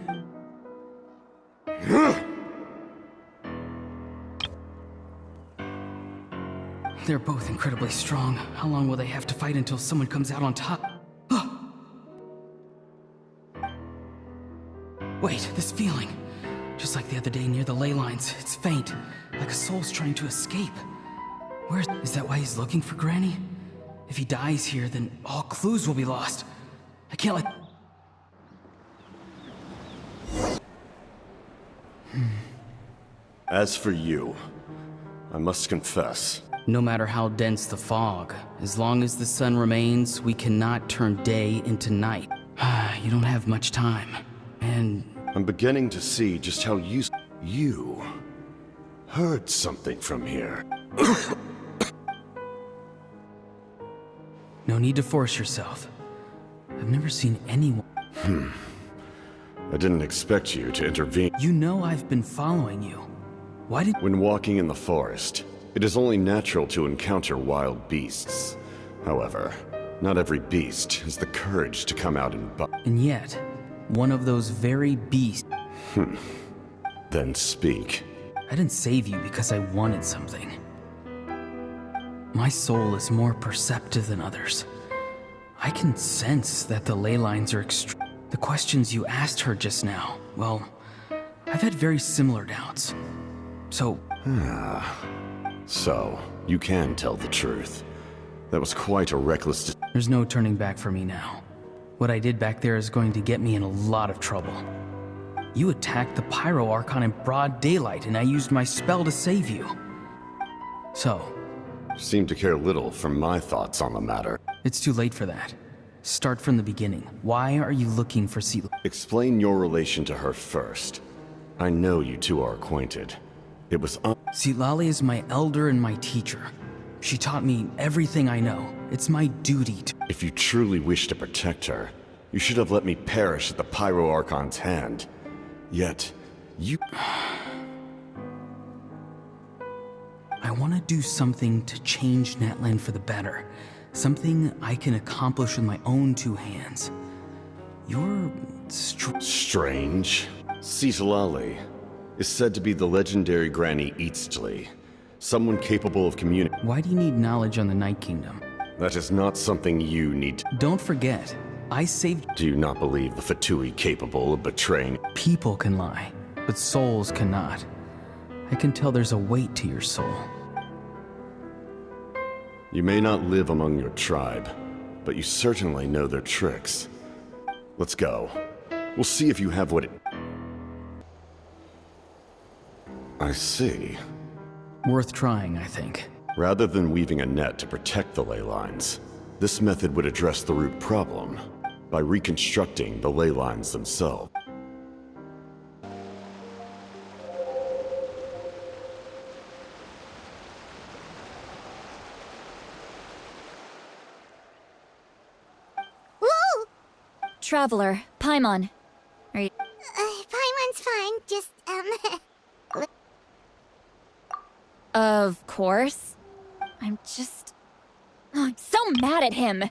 They're both incredibly strong. How long will they have to fight until someone comes out on top? Wait, this feeling. Just like the other day near the ley lines, it's faint, like a soul's trying to escape. Where is that why he's looking for Granny? If he dies here, then all clues will be lost. I can't let... As for you, I must confess. No matter how dense the fog, as long as the sun remains, we cannot turn day into night. You don't have much time, and... I'm beginning to see just how you heard something from here. No need to force yourself. I've never seen anyone... I didn't expect you to intervene. You know I've been following you. Why did... When walking in the forest, It is only natural to encounter wild beasts. However, not every beast has the courage to come out and And yet, one of those very beasts... Then speak. I didn't save you because I wanted something. My soul is more perceptive than others. I can sense that the ley lines are extreme. The questions you asked her just now, well, I've had very similar doubts. So... So, you can tell the truth. That was quite a reckless... There's no turning back for me now. What I did back there is going to get me in a lot of trouble. You attacked the Pyro Archon in broad daylight, and I used my spell to save you. So... Seem to care little for my thoughts on the matter. It's too late for that. Start from the beginning. Why are you looking for Citlali? Explain your relation to her first. I know you two are acquainted. It was Citlali is my elder and my teacher. She taught me everything I know. It's my duty to... If you truly wish to protect her, you should have let me perish at the Pyro Archon's hand. Yet, you... I want to do something to change Natlan for the better. Something I can accomplish with my own two hands. You're... Strange. Citlali is said to be the legendary Granny Eastly. Someone capable of communicating... Why do you need knowledge on the Night Kingdom? That is not something you need to... Don't forget, I saved... Do you not believe the Fatui capable of betraying... People can lie, but souls cannot. I can tell there's a weight to your soul. You may not live among your tribe, but you certainly know their tricks. Let's go. We'll see if you have what it... I see. Worth trying, I think. Rather than weaving a net to protect the ley lines, this method would address the root problem by reconstructing the ley lines themselves. Whoa! Traveler, Paimon. Are you... Paimon's fine, just, Of course. I'm just... I'm so mad at him!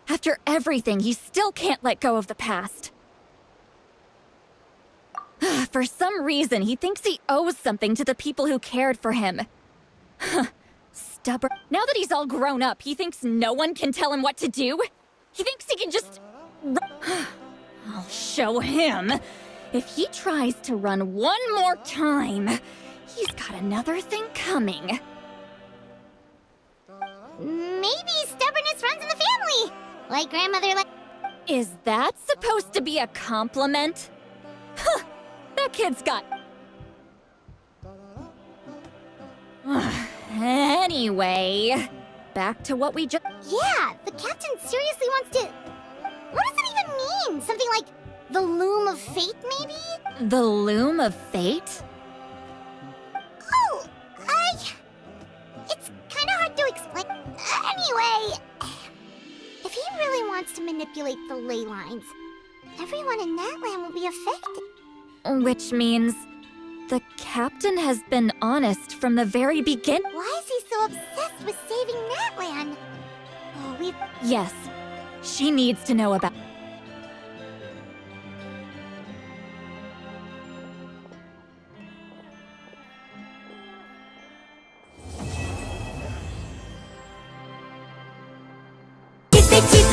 After everything, he still can't let go of the past. For some reason, he thinks he owes something to the people who cared for him. Stubborn. Now that he's all grown up, he thinks no one can tell him what to do? He thinks he can just... I'll show him. If he tries to run one more time, he's got another thing coming. Maybe stubbornness runs in the family. Like grandmother, like... Is that supposed to be a compliment? Huh, that kid's got... Anyway, back to what we just... Yeah, the captain seriously wants to... What does it even mean? Something like the loom of fate, maybe? The loom of fate? Oh, it's kind of hard to explain. Anyway, if he really wants to manipulate the ley lines, everyone in Natlan will be affected. Which means the captain has been honest from the very beginning. Why is he so obsessed with saving Natlan? Oh, Yes, she needs to know about... Keep it